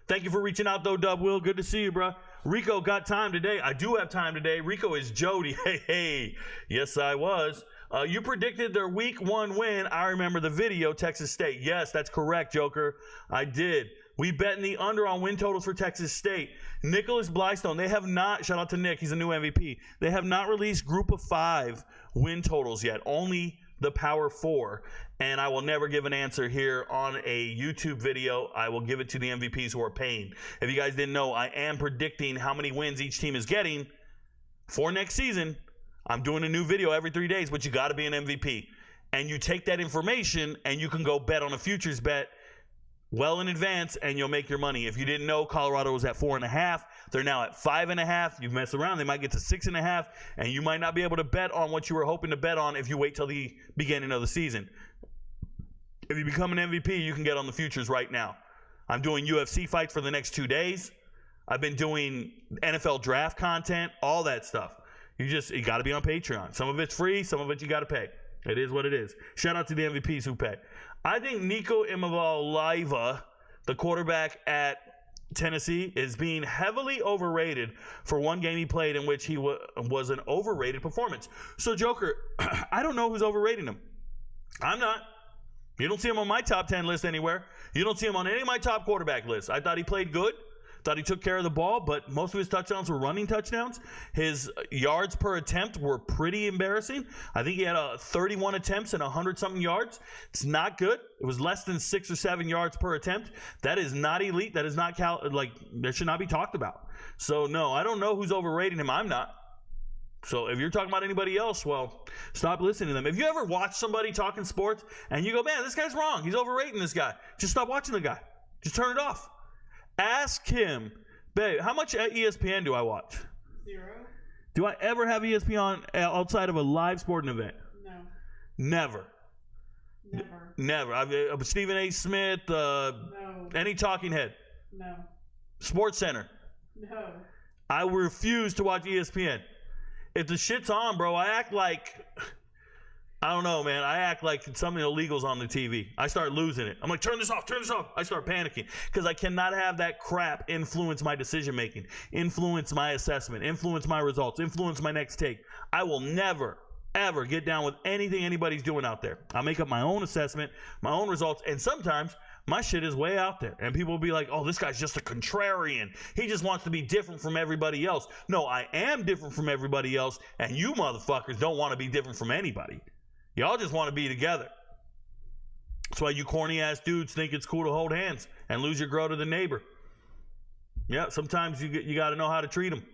Speaker 4: Thank you for reaching out, though, Dub Will. Good to see you, bro. Rico got time today. I do have time today. Rico is Jody. Hey. Yes, I was. You predicted their week 1 win. I remember the video, Texas State. Yes, that's correct, Joker. I did. We bet in the under on win totals for Texas State. Nicholas Blystone, they have not, shout out to Nick, he's a new MVP. They have not released group of 5 win totals yet, only the Power 4. And I will never give an answer here on a YouTube video. I will give it to the MVPs who are paying. If you guys didn't know, I am predicting how many wins each team is getting for next season. I'm doing a new video every 3 days, but you got to be an MVP. And you take that information and you can go bet on a futures bet well in advance, and you'll make your money. If you didn't know, Colorado was at 4.5. They're now at 5.5. You mess around, they might get to 6.5, and you might not be able to bet on what you were hoping to bet on if you wait till the beginning of the season. If you become an MVP, you can get on the futures right now. I'm doing UFC fights for the next 2 days. I've been doing NFL draft content, all that stuff. You got to be on Patreon. Some of it's free, some of it you got to pay. It is what it is. Shout out to the MVPs who pay. I think Nico Imavaliva, the quarterback at Tennessee, is being heavily overrated for one game he played in which he was an overrated performance. So, Joker, I don't know who's overrating him. I'm not. You don't see him on my top 10 list anywhere. You don't see him on any of my top quarterback lists. I thought he played good. Thought he took care of the ball, but most of his touchdowns were running touchdowns. His yards per attempt were pretty embarrassing. I think he had 31 attempts and 100-something yards. It's not good. It was less than 6 or 7 yards per attempt. That is not elite. That is not that should not be talked about. So, no, I don't know who's overrating him. I'm not. So if you're talking about anybody else, well, stop listening to them. If you ever watch somebody talking sports and you go, man, this guy's wrong, he's overrating this guy, just stop watching the guy. Just turn it off. Ask him, babe, how much ESPN do I watch?
Speaker 5: 0.
Speaker 4: Do I ever have ESPN outside of a live sporting event?
Speaker 5: No.
Speaker 4: Never. Never. Stephen A. Smith,
Speaker 5: No.
Speaker 4: any talking head.
Speaker 5: No.
Speaker 4: Sports Center.
Speaker 5: No.
Speaker 4: I refuse to watch ESPN. If the shit's on, bro, I act like, I don't know, man. I act like something illegal's on the TV. I start losing it. I'm like, turn this off. I start panicking because I cannot have that crap influence my decision making, influence my assessment, influence my results, influence my next take. I will never, ever get down with anything anybody's doing out there. I make up my own assessment, my own results, and sometimes my shit is way out there. And people will be like, oh, this guy's just a contrarian. He just wants to be different from everybody else. No, I am different from everybody else, and you motherfuckers don't want to be different from anybody. Y'all just want to be together. That's why you corny-ass dudes think it's cool to hold hands and lose your girl to the neighbor. Yeah, sometimes you got to know how to treat them.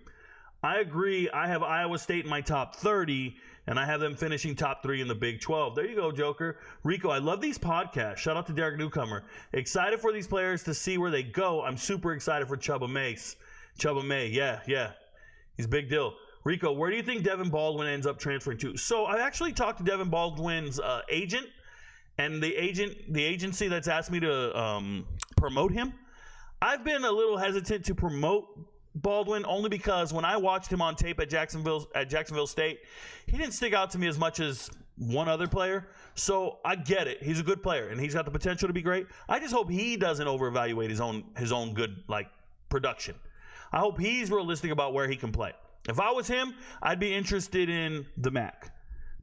Speaker 4: I agree. I have Iowa State in my top 30, and I have them finishing top 3 in the Big 12. There you go, Joker. Rico, I love these podcasts. Shout out to Derek Newcomer. Excited for these players to see where they go. I'm super excited for Chubba May. Yeah. He's a big deal. Rico, where do you think Devin Baldwin ends up transferring to? So I actually talked to Devin Baldwin's agent, and the agency that's asked me to promote him. I've been a little hesitant to promote Baldwin only because when I watched him on tape at Jacksonville State, he didn't stick out to me as much as one other player. So I get it. He's a good player, and he's got the potential to be great. I just hope he doesn't overevaluate his own good production. I hope he's realistic about where he can play. If I was him, I'd be interested in the MAC.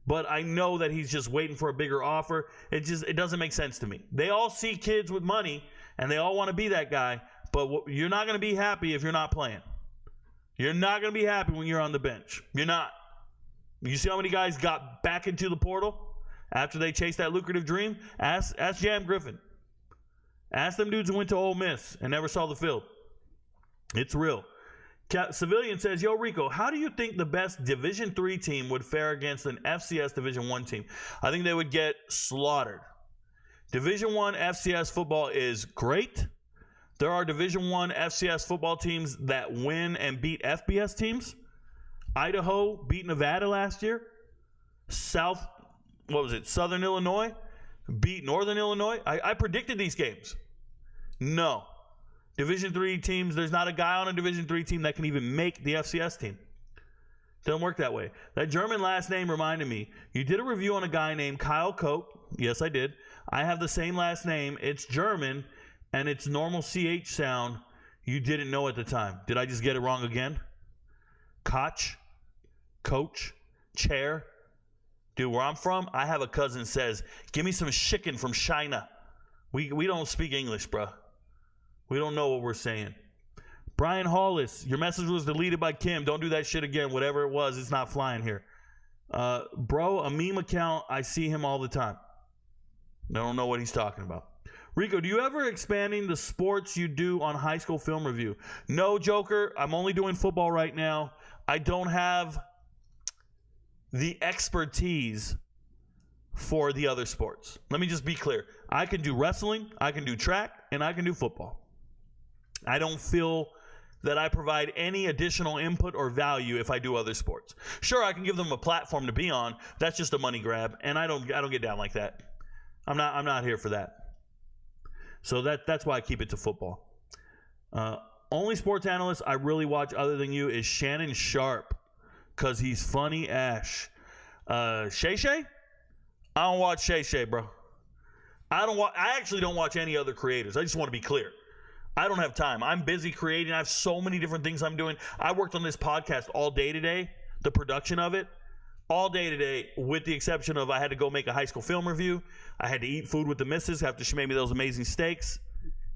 Speaker 4: But I know that he's just waiting for a bigger offer. It doesn't make sense to me. They all see kids with money, and they all want to be that guy. But you're not going to be happy if you're not playing. You're not going to be happy when you're on the bench. You're not. You see how many guys got back into the portal after they chased that lucrative dream? Ask Jam Griffin. Ask them dudes who went to Ole Miss and never saw the field. It's real. Civilian says, yo, Rico, how do you think the best Division III team would fare against an FCS Division I team? I think they would get slaughtered. Division I FCS football is great, There are Division I FCS football teams that win and beat FBS teams. Idaho beat Nevada last year. Southern Illinois beat Northern Illinois. I predicted these games. No. Division III teams, there's not a guy on a Division III team that can even make the FCS team. Doesn't work that way. That German last name reminded me. You did a review on a guy named Kyle Cope. Yes, I did. I have the same last name. It's German, and it's normal CH sound. You didn't know at the time. Did I just get it wrong again? Koch, coach, chair. Dude, where I'm from, I have a cousin says, give me some chicken from China. We don't speak English, bro. We don't know what we're saying. Brian Hollis, your message was deleted by Kim. Don't do that shit again. Whatever it was, it's not flying here. Bro, a meme account, I see him all the time. I don't know what he's talking about. Rico, do you ever expanding the sports you do on High School Film Review? No, Joker. I'm only doing football right now. I don't have the expertise for the other sports. Let me just be clear. I can do wrestling, I can do track, and I can do football. I don't feel that I provide any additional input or value if I do other sports. Sure, I can give them a platform to be on. That's just a money grab, and I don't get down like that. I'm not here for that. So that's why I keep it to football. Only sports analyst I really watch other than you is Shannon Sharp, because he's funny ash. Shay Shay? I don't watch Shay Shay, bro. I actually don't watch any other creators. I just want to be clear. I don't have time. I'm busy creating. I have so many different things I'm doing. I worked on this podcast all day today, the production of it, all day today, with the exception of I had to go make a High School Film review. I had to eat food with the missus after she made me those amazing steaks.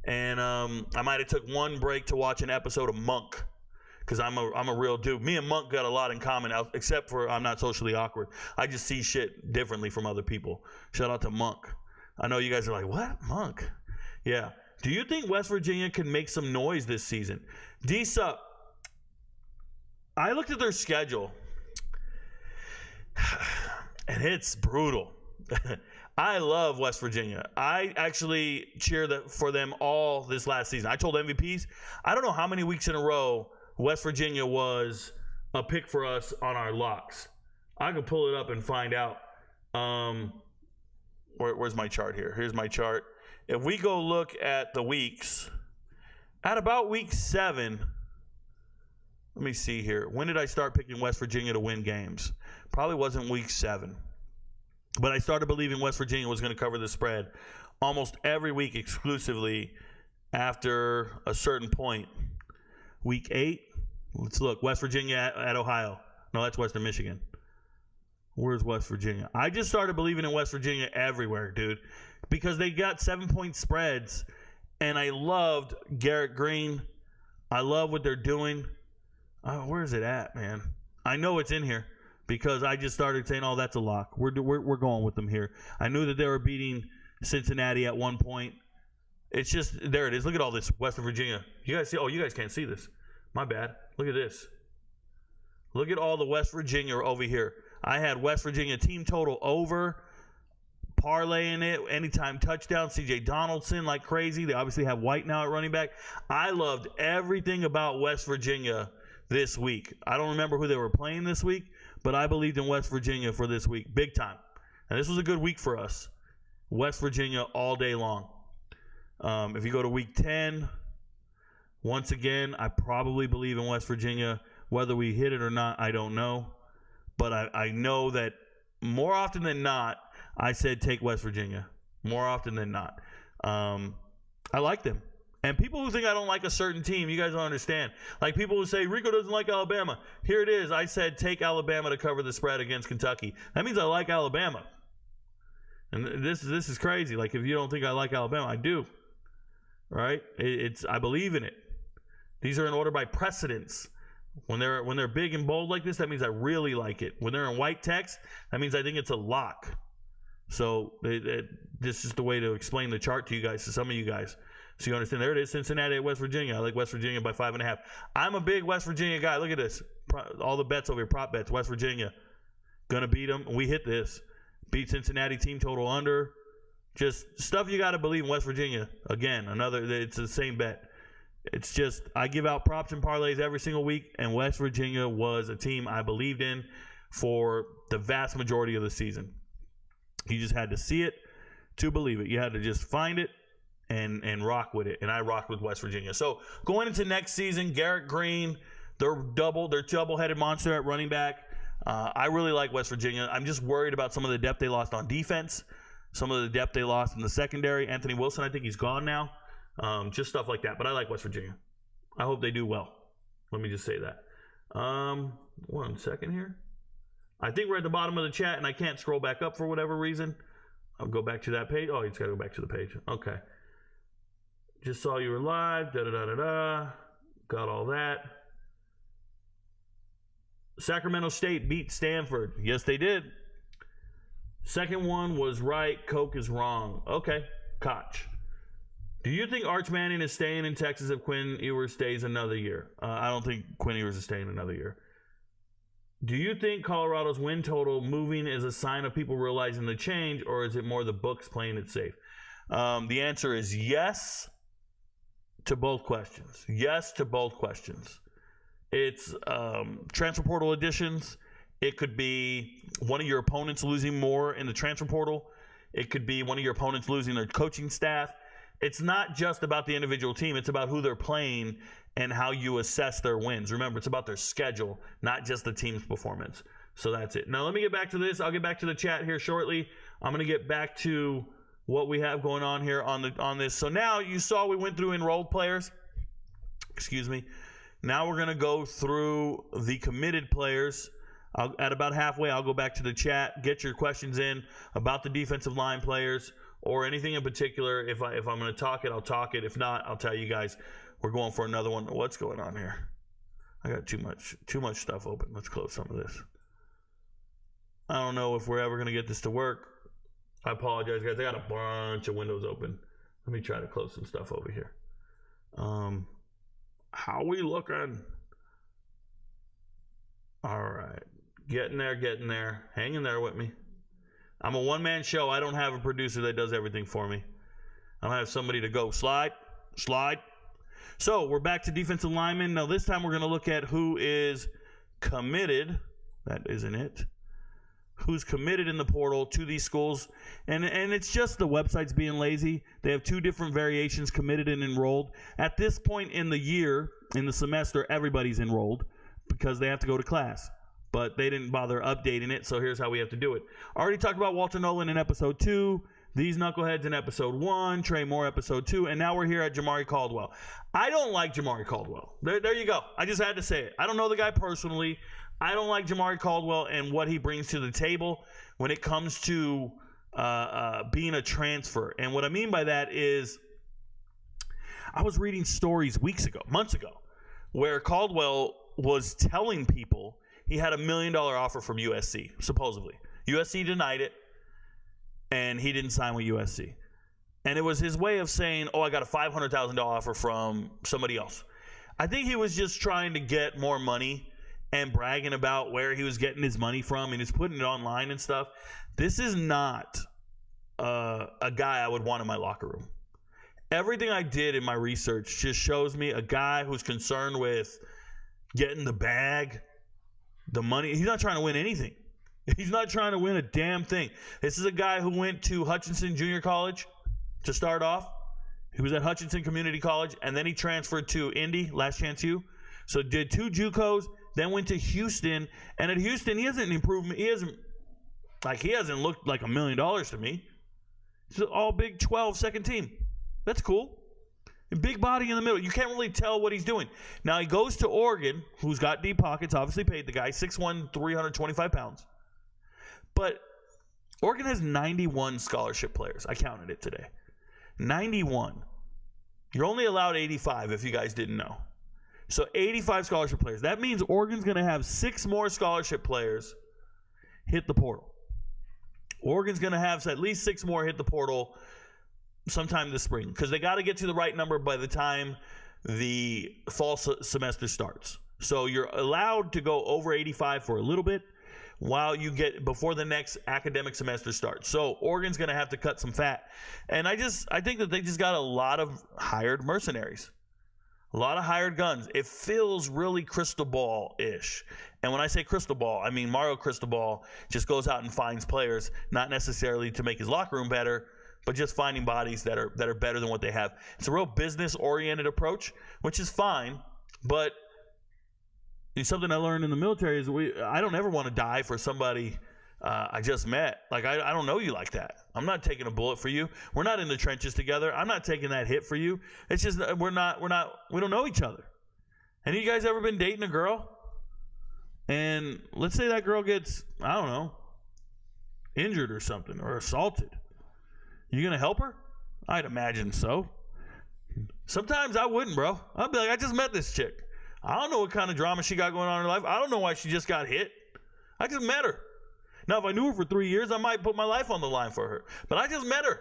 Speaker 4: And I might have took one break to watch an episode of Monk, because I'm a real dude. Me and Monk got a lot in common, except for I'm not socially awkward. I just see shit differently from other people. Shout out to Monk. I know you guys are like, what? Monk? Yeah. Do you think West Virginia can make some noise this season? D-Sup, I looked at their schedule, and it's brutal. I love West Virginia. I actually cheered for them all this last season. I told MVPs, I don't know how many weeks in a row West Virginia was a pick for us on our locks. I could pull it up and find out. Where's my chart here? Here's my chart. If we go look at the weeks, at about week 7, let me see here. When did I start picking West Virginia to win games? Probably wasn't week 7. But I started believing West Virginia was going to cover the spread almost every week exclusively after a certain point. Week 8, let's look. West Virginia at Ohio. No, that's Western Michigan. Where's West Virginia? I just started believing in West Virginia everywhere, dude, because they got 7-point spreads, and I loved Garrett Green. I love what they're doing. Where is it at, man? I know it's in here because I just started saying, oh, that's a lock. We're going with them here. I knew that they were beating Cincinnati at one point. It's just, there it is. Look at all this, Western Virginia. You guys see? Oh, you guys can't see this. My bad. Look at this. Look at all the West Virginia over here. I had West Virginia team total over, parlaying it, anytime touchdown, CJ Donaldson like crazy. They obviously have White now at running back. I loved everything about West Virginia this week. I don't remember who they were playing this week, but I believed in West Virginia for this week, big time. And this was a good week for us. West Virginia all day long. If you go to week 10, once again, I probably believe in West Virginia. Whether we hit it or not, I don't know. But I know that more often than not, I said take West Virginia. More often than not. I like them. And people who think I don't like a certain team, you guys don't understand. Like people who say, Rico doesn't like Alabama. Here it is. I said take Alabama to cover the spread against Kentucky. That means I like Alabama. And this is crazy. Like if you don't think I like Alabama, I do. Right? I believe in it. These are in order by precedence. When they're big and bold like this, that means I really like it. When they're in white text, that means I think it's a lock. So this is the way to explain the chart to you guys, to some of you guys, so you understand. There it is, Cincinnati at West Virginia. I like West Virginia by 5.5. I'm a big West Virginia guy. Look at this. All the bets over here, prop bets. West Virginia gonna beat them. We hit this. Beat Cincinnati team total under. Just stuff you got to believe in West Virginia. Again, it's the same bet. It's just, I give out props and parlays every single week, and West Virginia was a team I believed in for the vast majority of the season. You just had to see it to believe it. You had to just find it and rock with it, and I rocked with West Virginia. So going into next season, Garrett Green, they're double-headed monster at running back. I really like West Virginia. I'm just worried about some of the depth they lost on defense, some of the depth they lost in the secondary. Anthony Wilson, I think he's gone now. Just stuff like that. But I like West Virginia. I hope they do well. Let me just say that. 1 second here. I think we're at the bottom of the chat, and I can't scroll back up for whatever reason. I'll go back to that page. Oh, you just got to go back to the page. Okay. Just saw you were live. Da-da-da-da-da. Got all that. Sacramento State beat Stanford. Yes, they did. Second one was right. Coke is wrong. Okay. Koch. Do you think Arch Manning is staying in Texas if Quinn Ewers stays another year? I don't think Quinn Ewers is staying another year. Do you think Colorado's win total moving is a sign of people realizing the change, or is it more the books playing it safe? The answer is yes to both questions. Yes to both questions. It's transfer portal additions. It could be one of your opponents losing more in the transfer portal. It could be one of your opponents losing their coaching staff. It's not just about the individual team. It's about who they're playing and how you assess their wins. Remember, it's about their schedule, not just the team's performance. So that's it. Now, let me get back to this. I'll get back to the chat here shortly. I'm going to get back to what we have going on here on this. So now you saw we went through enrolled players. Excuse me. Now we're going to go through the committed players. At about halfway, I'll go back to the chat. Get your questions in about the defensive line players or anything in particular. If I'm going to talk it, I'll talk it. If not, I'll tell you guys. We're going for another one. What's going on here? I got too much stuff open. Let's close some of this. I don't know if we're ever going to get this to work. I apologize, guys. I got a bunch of windows open. Let me try to close some stuff over here. How we looking? All right. Getting there. Hang in there with me. I'm a one-man show. I don't have a producer that does everything for me. I don't have somebody to go slide. So we're back to defensive linemen. Now this time we're going to look at who is committed. That isn't it. Who's committed in the portal to these schools. And it's just the website's being lazy. They have two different variations, committed and enrolled. At this point in the year, in the semester, everybody's enrolled because they have to go to class. But they didn't bother updating it, so here's how we have to do it. I already talked about Walter Nolan in episode 2. These knuckleheads in episode 1, Trey Moore episode 2, and now we're here at Jamari Caldwell. I don't like Jamari Caldwell. There you go. I just had to say it. I don't know the guy personally. I don't like Jamari Caldwell and what he brings to the table when it comes to being a transfer. And what I mean by that is I was reading stories months ago, where Caldwell was telling people he had $1 million offer from USC, supposedly. USC denied it. And he didn't sign with USC. And it was his way of saying, I got a $500,000 offer from somebody else. I think he was just trying to get more money and bragging about where he was getting his money from, and he's putting it online and stuff. This is not a guy I would want in my locker room. Everything I did in my research just shows me a guy who's concerned with getting the bag, the money. He's not trying to win anything. He's not trying to win a damn thing. This is a guy who went to Hutchinson Junior College to start off. He was at Hutchinson Community College, and then he transferred to Indy, Last Chance U. So did 2 JUCOs, then went to Houston. And at Houston, he hasn't improved. He hasn't looked like $1 million to me. He's an all Big 12 second team. That's cool. A big body in the middle. You can't really tell what he's doing. Now he goes to Oregon, who's got deep pockets, obviously paid the guy, 6'1", 325 pounds. But Oregon has 91 scholarship players. I counted it today. 91. You're only allowed 85 if you guys didn't know. So 85 scholarship players. That means Oregon's going to have 6 more scholarship players hit the portal. Oregon's going to have at least 6 more hit the portal sometime this spring because they got to get to the right number by the time the fall semester starts. So you're allowed to go over 85 for a little bit while you get before the next academic semester starts. So Oregon's going to have to cut some fat. And I think that they just got a lot of hired mercenaries. A lot of hired guns. It feels really crystal ball-ish. And when I say crystal ball, I mean Mario Cristobal just goes out and finds players, not necessarily to make his locker room better, but just finding bodies that are better than what they have. It's a real business-oriented approach, which is fine, but it's something I learned in the military is I don't ever want to die for somebody I just met. Like, I don't know you like that. I'm not taking a bullet for you. We're not in the trenches together. I'm not taking that hit for you. It's just we don't know each other. Any of you guys ever been dating a girl? And let's say that girl gets, I don't know, injured or something, or assaulted. You going to help her? I'd imagine so. Sometimes I wouldn't, bro. I'd be like, I just met this chick. I don't know what kind of drama she got going on in her life. I don't know why she just got hit. I just met her. Now, if I knew her for 3 years, I might put my life on the line for her. But I just met her.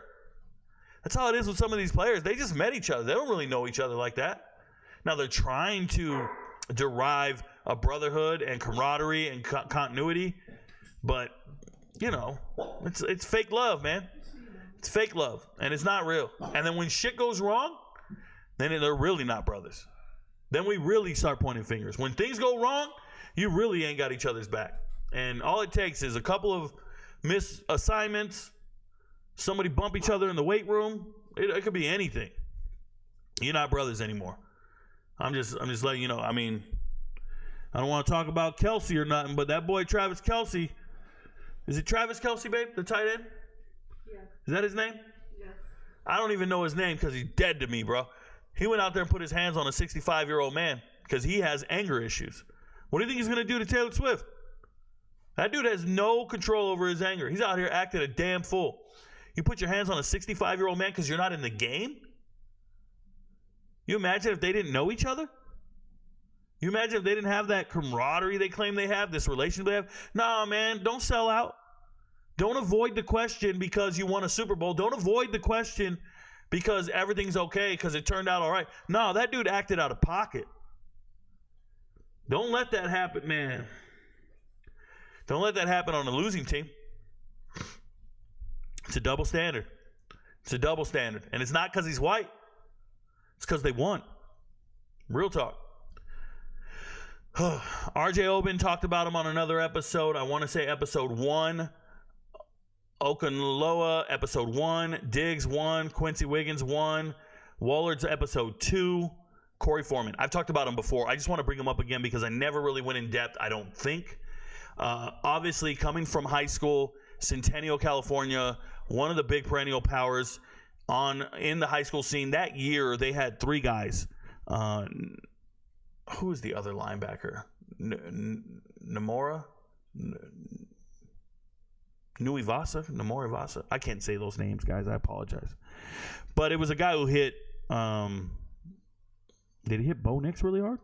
Speaker 4: That's how it is with some of these players. They just met each other. They don't really know each other like that. Now, they're trying to derive a brotherhood and camaraderie and continuity. But, you know, it's fake love, man. It's fake love. And it's not real. And then when shit goes wrong, then they're really not brothers. Then we really start pointing fingers. When things go wrong, you really ain't got each other's back. And all it takes is a couple of misassignments, somebody bump each other in the weight room. It could be anything. You're not brothers anymore. I'm just letting you know. I mean, I don't want to talk about Kelsey or nothing, but that boy Travis Kelce, is it Travis Kelce, babe, the tight end?
Speaker 5: Yeah.
Speaker 4: Is that his name?
Speaker 5: Yes.
Speaker 4: I don't even know his name because he's dead to me, bro. He went out there and put his hands on a 65-year-old man because he has anger issues. What do you think he's going to do to Taylor Swift? That dude has no control over his anger. He's out here acting a damn fool. You put your hands on a 65-year-old man because you're not in the game? You imagine if they didn't know each other? You imagine if they didn't have that camaraderie they claim they have, this relationship they have? Nah, man, don't sell out. Don't avoid the question because you won a Super Bowl. Don't avoid the question because everything's okay because it turned out all right. No, that dude acted out of pocket. Don't let that happen, man. Don't let that happen on a losing team. It's a double standard. It's a double standard. And it's not because he's white. It's because they won. Real talk. RJ Oben talked about him on another episode. I want to say episode 1. Okunloa, episode 1. Diggs 1. Quincy Wiggins 1. Wallard's episode 2. Corey Foreman. I've talked about him before. I just want to bring him up again because I never really went in depth, I don't think. Obviously, coming from high school, Centennial, California, one of the big perennial powers in the high school scene. That year, they had 3 guys. Who was the other linebacker? Namora? Namora Ivasa? I can't say those names, guys. I apologize. But it was a guy who hit... did he hit Bo Nix really hard?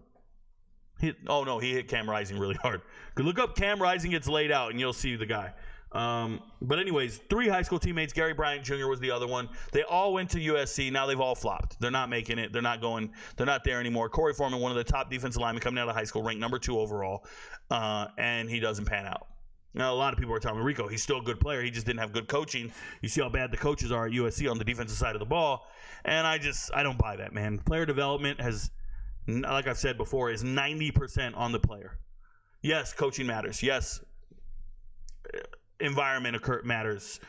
Speaker 4: He hit Cam Rising really hard. Look up Cam Rising gets laid out, and you'll see the guy. But anyways, 3 high school teammates. Gary Bryant Jr. was the other one. They all went to USC. Now they've all flopped. They're not making it. They're not going. They're not there anymore. Corey Foreman, one of the top defensive linemen coming out of high school, ranked number 2 overall, and he doesn't pan out. Now, a lot of people are telling me, Rico, he's still a good player. He just didn't have good coaching. You see how bad the coaches are at USC on the defensive side of the ball. And I don't buy that, man. Player development has, like I've said before, is 90% on the player. Yes, coaching matters. Yes, environment matters.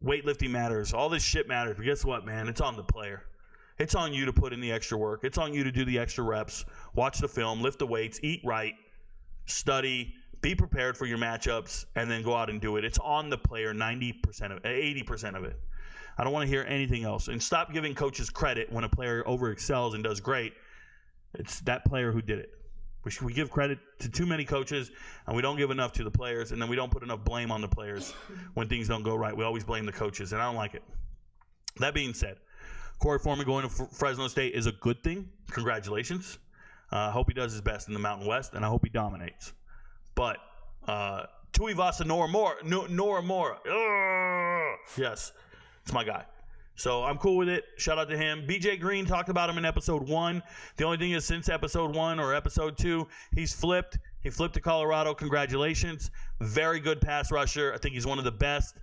Speaker 4: Weightlifting matters. All this shit matters. But guess what, man? It's on the player. It's on you to put in the extra work. It's on you to do the extra reps, watch the film, lift the weights, eat right, study, be prepared for your matchups, and then go out and do it. It's on the player 80% of it. I don't want to hear anything else. And stop giving coaches credit when a player overexcels and does great. It's that player who did it. We give credit to too many coaches, and we don't give enough to the players, and then we don't put enough blame on the players when things don't go right. We always blame the coaches, and I don't like it. That being said, Corey Foreman going to Fresno State is a good thing. Congratulations. I hope he does his best in the Mountain West, and I hope he dominates. But Tuivasa Noramora. Yes, it's my guy. So I'm cool with it. Shout out to him. BJ Green talked about him in episode 1. The only thing is since episode 1 or episode 2, he's flipped. He flipped to Colorado. Congratulations. Very good pass rusher. I think he's one of the best.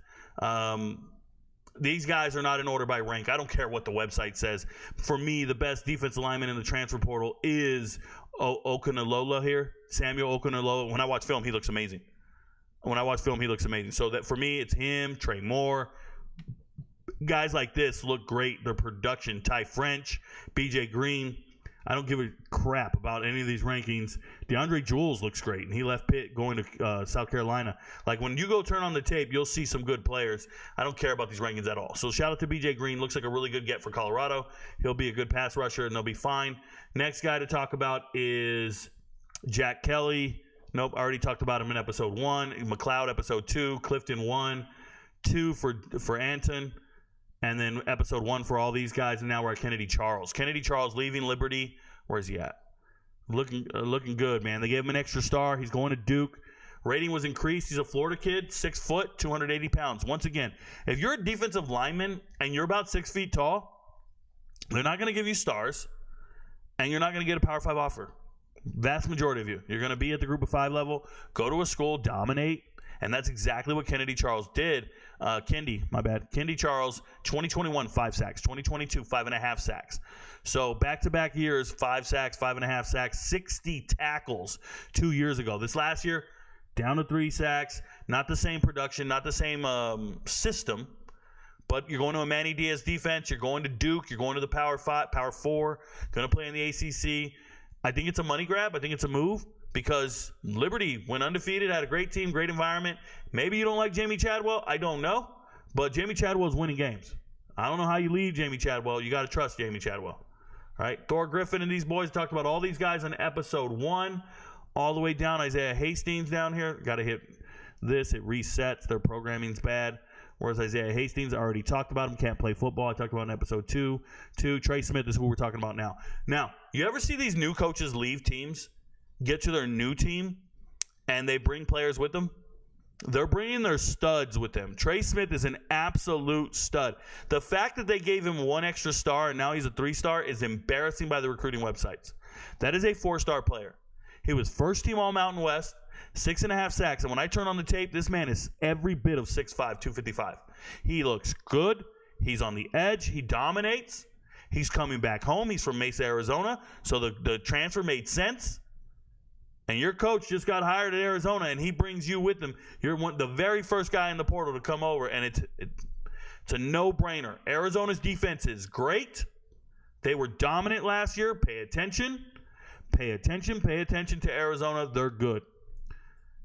Speaker 4: These guys are not in order by rank. I don't care what the website says. For me, the best defensive lineman in the transfer portal is Okunalola here. Samuel Okunalola. When I watch film, he looks amazing. So that for me, it's him, Trey Moore. Guys like this look great. Their production. Ty French, BJ Green. I don't give a crap about any of these rankings. DeAndre Jules looks great, and he left Pitt going to South Carolina. Like, when you go turn on the tape, you'll see some good players. I don't care about these rankings at all. So shout out to BJ Green. Looks like a really good get for Colorado. He'll be a good pass rusher, and they'll be fine. Next guy to talk about is Jack Kelly. Nope, I already talked about him in episode 1. McLeod, episode 2. Clifton 1. 2 for Anton. And then episode 1 for all these guys, and now we're at Kennedy Charles. Kennedy Charles leaving Liberty. Where's he at? Looking good, man. They gave him an extra star. He's going to Duke. Rating was increased. He's a Florida kid, 6 foot, 280 pounds. Once again, if you're a defensive lineman and you're about 6 feet tall, they're not going to give you stars, and you're not going to get a Power 5 offer. Vast majority of you. You're going to be at the Group of 5 level, go to a school, dominate, and that's exactly what Kennedy Charles did. Kendi Charles, 2021, 5 sacks. 2022, 5.5 sacks. So back-to-back years, 5 sacks, 5.5 sacks, 60 tackles 2 years ago. This last year, down to 3 sacks. Not the same production, not the same system. But you're going to a Manny Diaz defense. You're going to Duke. You're going to the Power 5, Power 4. Going to play in the ACC. I think it's a money grab. I think it's a move. Because Liberty went undefeated, had a great team, great environment. Maybe you don't like Jamie Chadwell. I don't know. But Jamie Chadwell's winning games. I don't know how you leave Jamie Chadwell. You got to trust Jamie Chadwell. All right. Thor Griffin and these boys talked about all these guys on episode 1. All the way down. Isaiah Hastings down here. Got to hit this. It resets. Their programming's bad. Whereas Isaiah Hastings, I already talked about him. Can't play football. I talked about in episode 2. Trey Smith is who we're talking about now. Now, you ever see these new coaches leave teams? Get to their new team, and they bring players with them? They're bringing their studs with them. Trey Smith is an absolute stud. The fact that they gave him 1 extra star and now he's a 3-star is embarrassing by the recruiting websites. That is a 4-star player. He was first team All-Mountain West, 6.5 sacks. And when I turn on the tape, this man is every bit of 6'5", 255. He looks good. He's on the edge. He dominates. He's coming back home. He's from Mesa, Arizona. So the transfer made sense. And your coach just got hired at Arizona, and he brings you with him. You're the very first guy in the portal to come over, and it's a no-brainer. Arizona's defense is great. They were dominant last year. Pay attention. Pay attention to Arizona. They're good.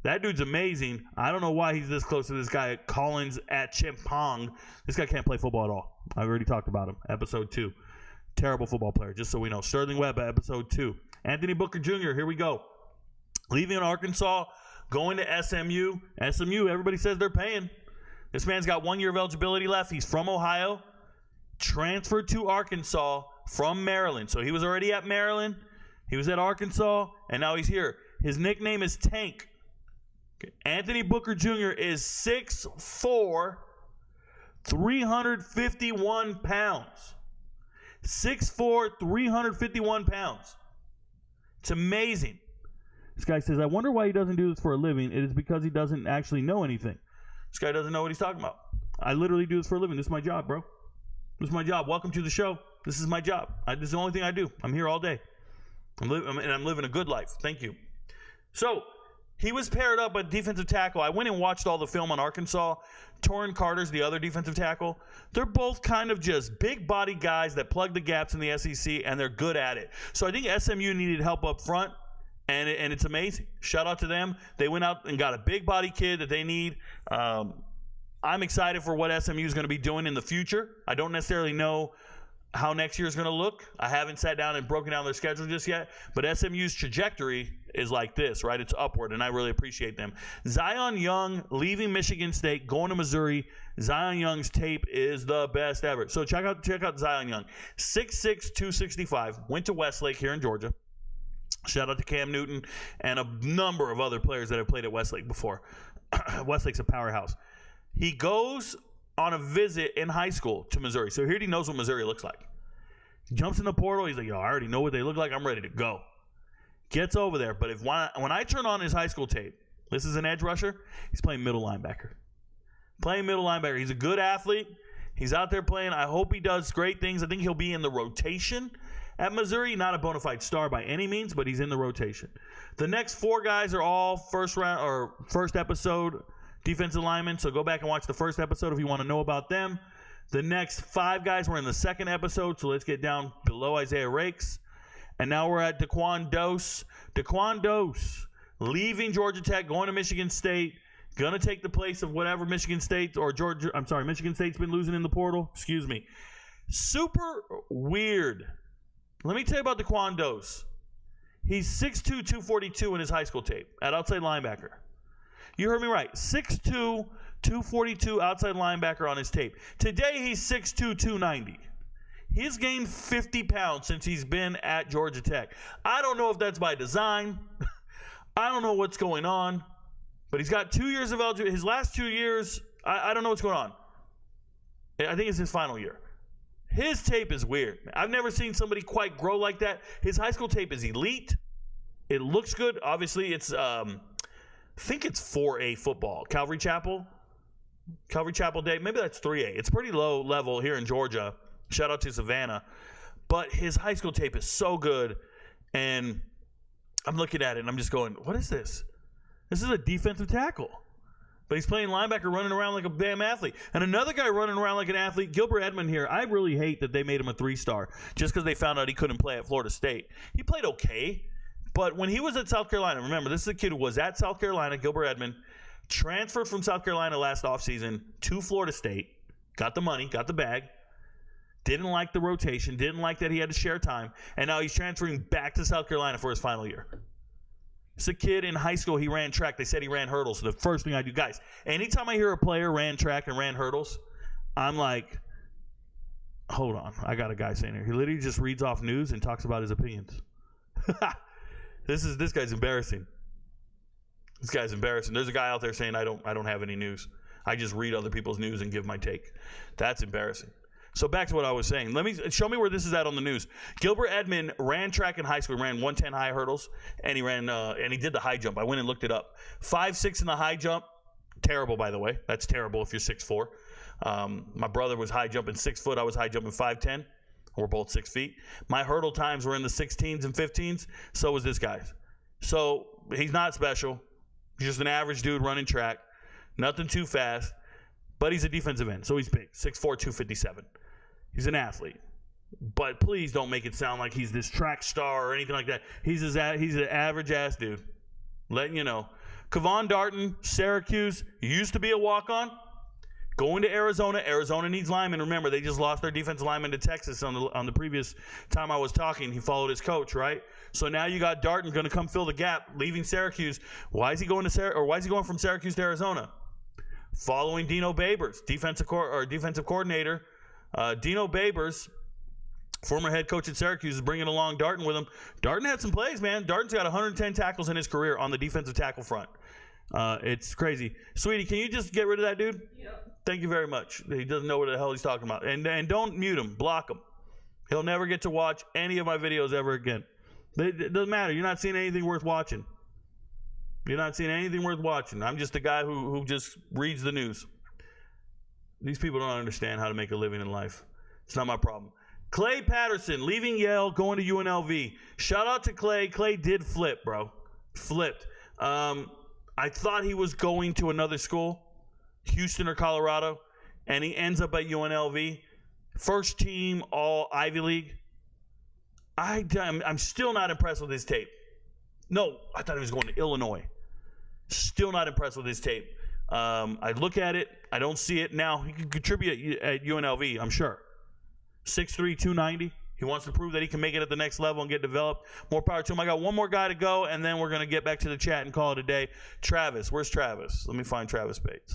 Speaker 4: That dude's amazing. I don't know why he's this close to this guy Collins at Chimpong. This guy can't play football at all. I've already talked about him. Episode 2. Terrible football player, just so we know. Sterling Webb, episode 2. Anthony Booker Jr., here we go. Leaving Arkansas, going to SMU. SMU, everybody says they're paying. This man's got 1 year of eligibility left. He's from Ohio. Transferred to Arkansas from Maryland. So he was already at Maryland. He was at Arkansas, and now he's here. His nickname is Tank. Okay. Anthony Booker Jr. is 6'4", 351 pounds. 6'4", 351 pounds. It's amazing. This guy says, I wonder why he doesn't do this for a living. It is because he doesn't actually know anything. This guy doesn't know what he's talking about. I literally do this for a living. This is my job, bro. This is my job. Welcome to the show. This is my job. This is the only thing I do. I'm here all day. I'm living a good life. Thank you. So, he was paired up at defensive tackle. I went and watched all the film on Arkansas. Torrin Carter's the other defensive tackle. They're both kind of just big body guys that plug the gaps in the SEC, and they're good at it. So, I think SMU needed help up front. And it's amazing. Shout out to them. They went out and got a big body kid that they need. I'm excited for what SMU is going to be doing in the future. I don't necessarily know how next year is going to look. I haven't sat down and broken down their schedule just yet. But SMU's trajectory is like this, right? It's upward, and I really appreciate them. Zion Young leaving Michigan State, going to Missouri. Zion Young's tape is the best ever. So check out Zion Young. 6'6", 265. Went to Westlake here in Georgia. Shout out to Cam Newton and a number of other players that have played at Westlake before. Westlake's a powerhouse. He goes on a visit in high school to Missouri. So here he knows what Missouri looks like. He jumps in the portal. He's like, yo, I already know what they look like. I'm ready to go. Gets over there. But when I turn on his high school tape, this is an edge rusher. He's playing middle linebacker. He's a good athlete. He's out there playing. I hope he does great things. I think he'll be in the rotation at Missouri. Not a bona fide star by any means, but he's in the rotation. The next 4 guys are all first episode defensive linemen. So go back and watch the first episode if you want to know about them. The next 5 guys were in the second episode. So let's get down below Isaiah Rakes. And now we're at Daquan Dose. Daquan Dose leaving Georgia Tech, going to Michigan State. Going to take the place of whatever Michigan State's been losing in the portal. Excuse me. Super weird. Let me tell you about Daquan Dose. He's 6'2", 242 in his high school tape at outside linebacker. You heard me right. 6'2", 242 outside linebacker on his tape. Today he's 6'2", 290. He's gained 50 pounds since he's been at Georgia Tech. I don't know if that's by design. I don't know what's going on. But he's got 2 years of eligibility. His last 2 years, I don't know what's going on. I think it's his final year. His tape is weird. I've never seen somebody quite grow like that. His high school tape is elite. It looks good. Obviously, it's I think it's 4A football. Calvary Chapel Day. Maybe that's 3A. It's pretty low level here in Georgia. Shout out to Savannah. But his high school tape is so good. And I'm looking at it and I'm just going, what is this? This is a defensive tackle. But he's playing linebacker, running around like a damn athlete. And another guy running around like an athlete, Gilbert Edmond here. I really hate that they made him a 3-star just because they found out he couldn't play at Florida State. He played okay. But when he was at South Carolina, remember, this is a kid who was at South Carolina, Gilbert Edmond, transferred from South Carolina last offseason to Florida State, got the money, got the bag, didn't like the rotation, didn't like that he had to share time, and now he's transferring back to South Carolina for his final year. It's a kid in high school, he ran track. They said he ran hurdles. So the first thing I do, guys, anytime I hear a player ran track and ran hurdles, I'm like, hold on. I got a guy saying here. He literally just reads off news and talks about his opinions. This guy's embarrassing. This guy's embarrassing. There's a guy out there saying I don't have any news. I just read other people's news and give my take. That's embarrassing. So back to what I was saying. Show me where this is at on the news. Gilbert Edmond ran track in high school. He ran 110 high hurdles, and he ran and he did the high jump. I went and looked it up. 5'6" in the high jump. Terrible, by the way. That's terrible if you're 6'4". My brother was high jumping 6 foot. I was high jumping 5'10". We're both 6 feet. My hurdle times were in the 16s and 15s. So was this guy's. So he's not special. He's just an average dude running track. Nothing too fast. But he's a defensive end, so he's big. 6'4", 257. He's an athlete. But please don't make it sound like he's this track star or anything like that. He's an average-ass dude. Letting you know. Kevon Darton, Syracuse, used to be a walk-on. Going to Arizona. Arizona needs linemen. Remember, they just lost their defensive lineman to Texas on the previous time I was talking. He followed his coach, right? So now you got Darton going to come fill the gap, leaving Syracuse. Why is he going from Syracuse to Arizona? Following Dino Babers, defensive coordinator. Dino Babers, former head coach at Syracuse, is bringing along Darton with him. Darton had some plays, man. Darton's got 110 tackles in his career on the defensive tackle front. It's crazy. Sweetie, can you just get rid of that dude? Yep. Thank you very much. He doesn't know what the hell he's talking about. And don't mute him. Block him. He'll never get to watch any of my videos ever again. It doesn't matter. You're not seeing anything worth watching. You're not seeing anything worth watching. I'm just a guy who just reads the news. These people don't understand how to make a living in life. It's not my problem. Clay Patterson, leaving Yale, going to UNLV. Shout out to Clay. Clay did flip, bro. Flipped. I thought he was going to another school, Houston or Colorado, and he ends up at UNLV. First team, all Ivy League. I'm still not impressed with his tape. No, I thought he was going to Illinois. Still not impressed with his tape. I look at it. I don't see it. Now, he can contribute at UNLV, I'm sure. 6'3", 290. He wants to prove that he can make it at the next level and get developed. More power to him. I got one more guy to go, and then we're going to get back to the chat and call it a day. Travis. Where's Travis? Let me find Travis Bates.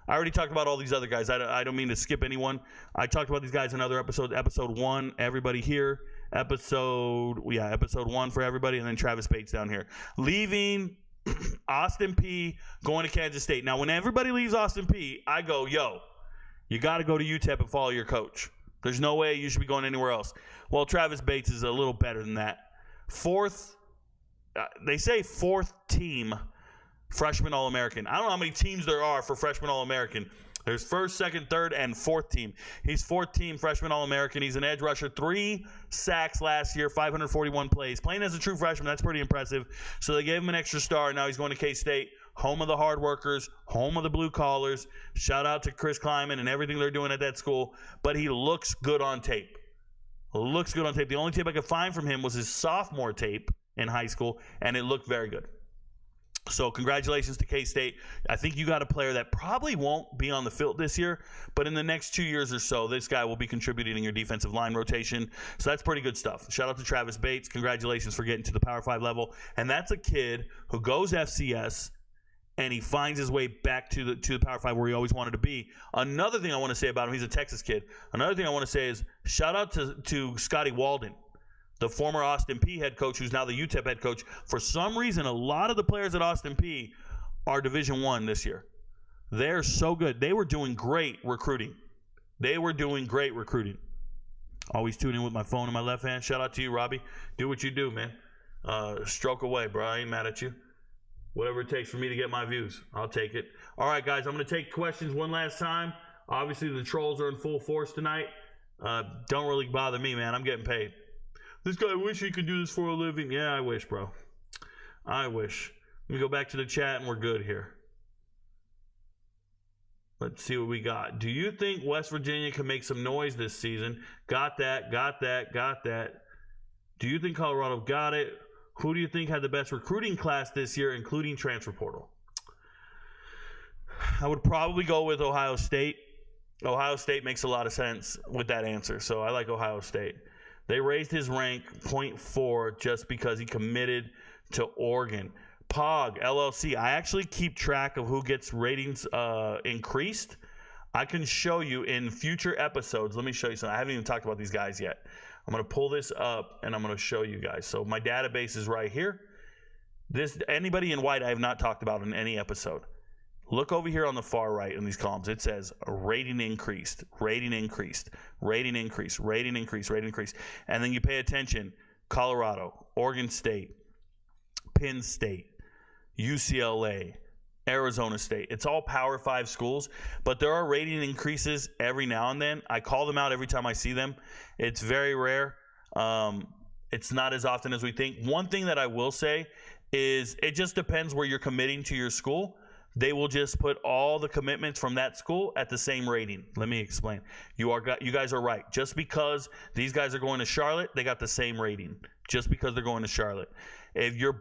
Speaker 4: I already talked about all these other guys. I don't mean to skip anyone. I talked about these guys in other episodes. Episode 1, everybody here. Episode 1 for everybody, and then Travis Bates down here. Leaving Austin Peay, going to Kansas State. Now, when everybody leaves Austin Peay, I go, yo, you got to go to UTEP and follow your coach. There's no way you should be going anywhere else. Well, Travis Bates is a little better than that. They say fourth team freshman All-American. I don't know how many teams there are for freshman All-American. There's first, second, third, and fourth team. He's fourth team freshman All-American. He's an edge rusher, 3 sacks last year, 541 plays. Playing as a true freshman, that's pretty impressive. So they gave him an extra star. Now he's going to K-State, home of the hard workers, home of the blue collars. Shout out to Chris Kleiman and everything they're doing at that school. But he looks good on tape. Looks good on tape. The only tape I could find from him was his sophomore tape in high school, and it looked very good. So congratulations to K-State. I think you got a player that probably won't be on the field this year, but in the next 2 years or so, this guy will be contributing in your defensive line rotation. So that's pretty good stuff. Shout out to Travis Bates. Congratulations for getting to the Power 5 level. And that's a kid who goes FCS, and he finds his way back to the Power 5 where he always wanted to be. Another thing I want to say about him, he's a Texas kid. Another thing I want to say is shout out to Scotty Walden, the former Austin Peay head coach, who's now the UTEP head coach. For some reason, a lot of the players at Austin Peay are Division I this year. They're so good. They were doing great recruiting. Always tuning with my phone in my left hand. Shout out to you, Robbie. Do what you do, man. Stroke away, bro. I ain't mad at you. Whatever it takes for me to get my views, I'll take it. All right, guys, I'm going to take questions one last time. Obviously, the trolls are in full force tonight. Don't really bother me, man. I'm getting paid. This guy wish he could do this for a living. Yeah, I wish, bro. I wish. Let me go back to the chat, and we're good here. Let's see what we got. Do you think West Virginia can make some noise this season? Got that. Do you think Colorado got it? Who do you think had the best recruiting class this year, including transfer portal? I would probably go with Ohio State. Ohio State makes a lot of sense with that answer, so I like Ohio State. They raised his rank 0.4 just because he committed to Oregon. Pog, LLC, I actually keep track of who gets ratings increased. I can show you in future episodes. Let me show you something. I haven't even talked about these guys yet. I'm going to pull this up, and I'm going to show you guys. So my database is right here. Anybody in white I have not talked about in any episode. Look over here on the far right in these columns. It says rating increased, rating increased, rating increased, rating increased, rating increased. And then you pay attention. Colorado, Oregon State, Penn State, UCLA, Arizona State. It's all Power 5 schools, but there are rating increases every now and then. I call them out every time I see them. It's very rare. It's not as often as we think. One thing that I will say is it just depends where you're committing to your school. They will just put all the commitments from that school at the same rating. Let me explain. You guys are right. Just because these guys are going to Charlotte, they got the same rating. Just because they're going to Charlotte. If you're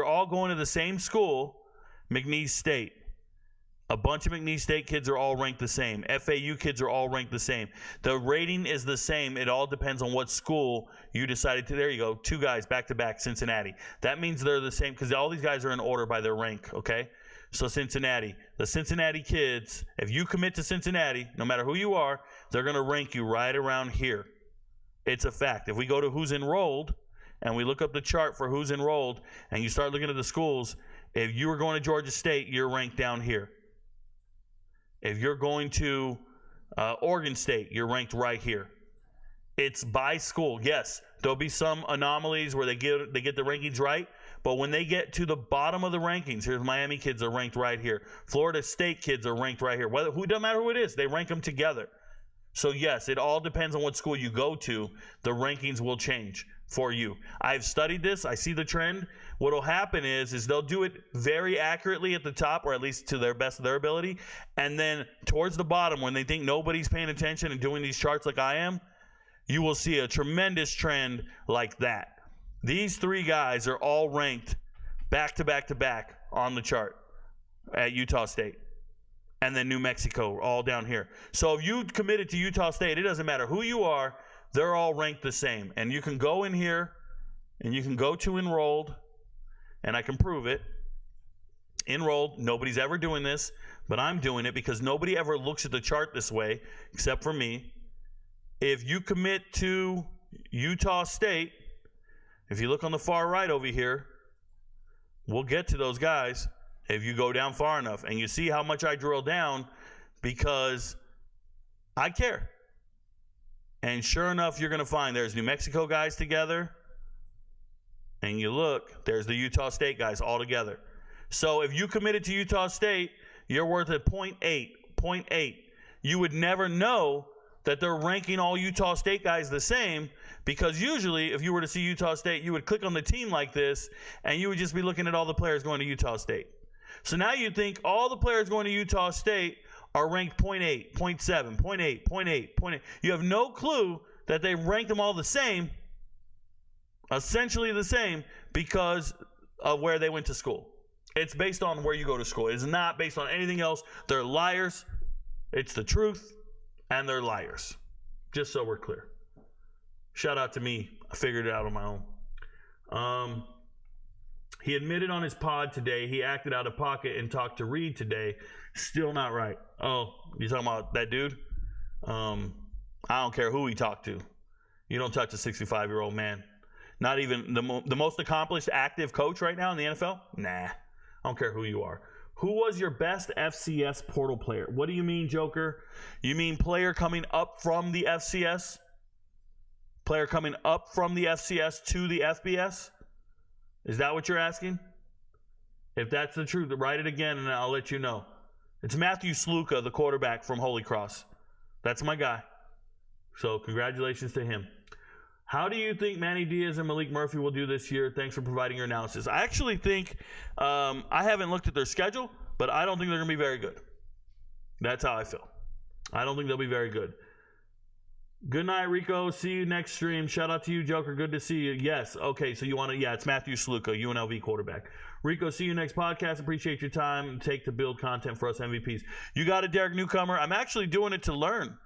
Speaker 4: all going to the same school, McNeese State, a bunch of McNeese State kids are all ranked the same. FAU kids are all ranked the same. The rating is the same. It all depends on what school you decided to. There you go. 2 guys back-to-back, Cincinnati. That means they're the same because all these guys are in order by their rank, okay? So Cincinnati, the Cincinnati kids, if you commit to Cincinnati, no matter who you are, they're going to rank you right around here. It's a fact. If we go to who's enrolled and we look up the chart for who's enrolled and you start looking at the schools, if you were going to Georgia State, you're ranked down here. If you're going to Oregon State, you're ranked right here. It's by school. Yes, there'll be some anomalies where they get the rankings right, but when they get to the bottom of the rankings, here's Miami kids are ranked right here. Florida State kids are ranked right here. Doesn't matter who it is, they rank them together. So yes, it all depends on what school you go to. The rankings will change for you. I've studied this. I see the trend. What will happen is they'll do it very accurately at the top, or at least to their best of their ability. And then towards the bottom, when they think nobody's paying attention and doing these charts like I am, you will see a tremendous trend like that. These 3 guys are all ranked back to back to back on the chart at Utah State. And then New Mexico, all down here. So if you committed to Utah State, it doesn't matter who you are, they're all ranked the same. And you can go in here, and you can go to enrolled, and I can prove it. Enrolled, nobody's ever doing this, but I'm doing it because nobody ever looks at the chart this way, except for me. If you commit to Utah State, if you look on the far right over here, we'll get to those guys if you go down far enough. And you see how much I drill down because I care. And sure enough, you're going to find there's New Mexico guys together. And you look, there's the Utah State guys all together. So if you committed to Utah State, you're worth a 0.8, 0.8. You would never know that they're ranking all Utah State guys the same, because usually if you were to see Utah State, you would click on the team like this and you would just be looking at all the players going to Utah State. So now you think all the players going to Utah State are ranked 0.8, 0.7, 0.8, 0.8, 0.8. You have no clue that they ranked them all the same, essentially the same, because of where they went to school. It's based on where you go to school. It is not based on anything else. They're liars. It's the truth. And they're liars. Just so we're clear. Shout out to me. I figured it out on my own. He admitted on his pod today he acted out of pocket and talked to Reed today. Still not right. Oh, you talking about that dude? I don't care who he talked to. You don't touch a 65-year-old man. Not even the most accomplished active coach right now in the NFL? Nah. I don't care who you are. Who was your best FCS portal player? What do you mean, Joker? You mean player coming up from the FCS? Player coming up from the FCS to the FBS? Is that what you're asking? If that's the truth, write it again and I'll let you know. It's Matthew Sluka, the quarterback from Holy Cross. That's my guy. So congratulations to him. How do you think Manny Diaz and Malik Murphy will do this year? Thanks for providing your analysis. I actually think, I haven't looked at their schedule, but I don't think they're going to be very good. That's how I feel. I don't think they'll be very good. Good night, Rico. See you next stream. Shout out to you, Joker. Good to see you. Yes. Okay, so you want to, it's Matthew Sluka, UNLV quarterback. Rico, see you next podcast. Appreciate your time. Take to build content for us MVPs. You got it, Derek Newcomer. I'm actually doing it to learn.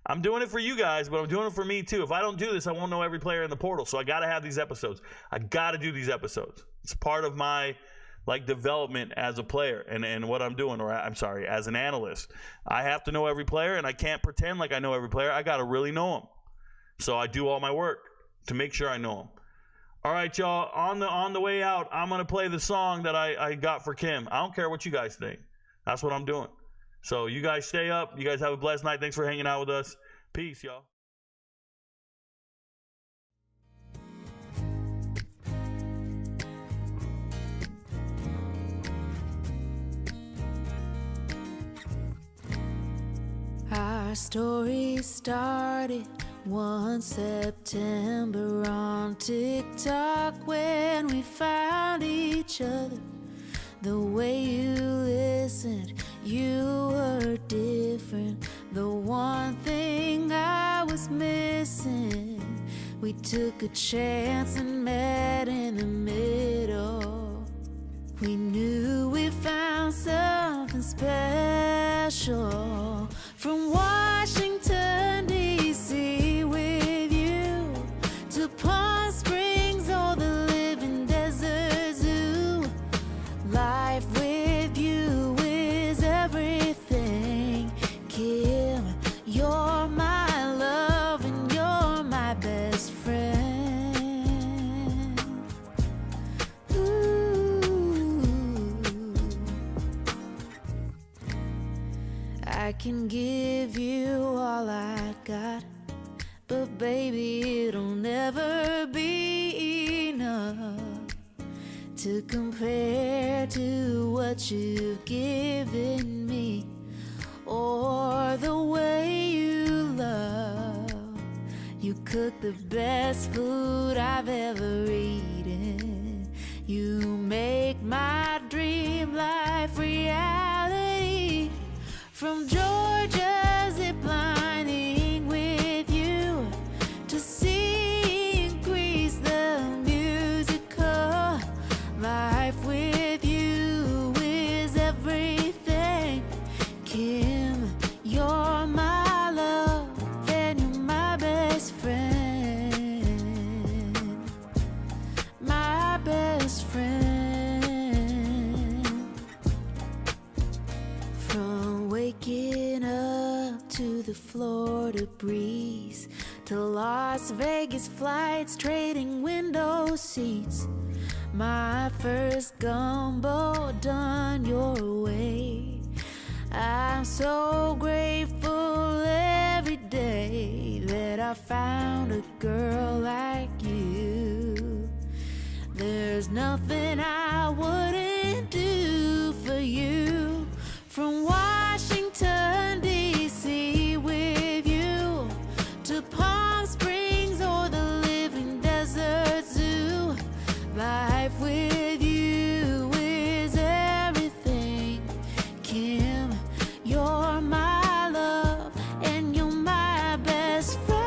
Speaker 4: I'm doing it for you guys, but I'm doing it for me too. If I don't do this, I won't know every player in the portal. So I got to have these episodes. I got to do these episodes. It's part of my development as a player and what I'm doing, or I'm sorry, as an analyst. I have to know every player, and I can't pretend like I know every player. I got to really know them. So I do all my work to make sure I know them. All right, y'all, on the way out, I'm going to play the song that I got for Kim. I don't care what you guys think. That's what I'm doing. So you guys stay up. You guys have a blessed night. Thanks for hanging out with us. Peace, y'all.
Speaker 5: Our story started one September on TikTok when we found each other. The way you listened, you were different. The one thing I was missing, we took a chance and met in the middle. We knew we found something special. From Washington, D.C. with you to Palm Springs or the living desert zoo. Life with you is everything. Kim, you're my love and you're my best friend. Ooh. I can give you all I got, but baby, it'll never be enough to compare to what you've given me, or the way you love. You cook the best food I've ever eaten. You make my dream life reality. From Georgia ziplining with you to seeing Grease the musical. Life with you is everything. Kim, you're my love and you're my best friend. My best friend. From waking up to the Florida breeze, to Las Vegas flights, trading window seats. My first gumbo done your way. I'm so grateful every day that I found a girl like you. There's nothing I wouldn't do for you. From Washington to Palm Springs or the living desert zoo. Life with you is everything. Kim, you're my love and you're my best friend.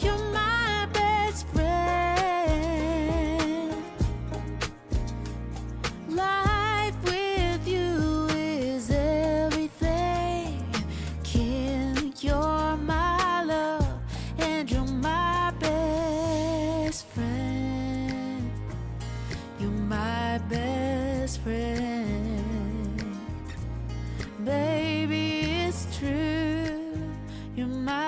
Speaker 5: You're my best friend. Life with you is everything. Kim, you're my love and you're my best friend. You're my best friend. Baby, it's true. You're my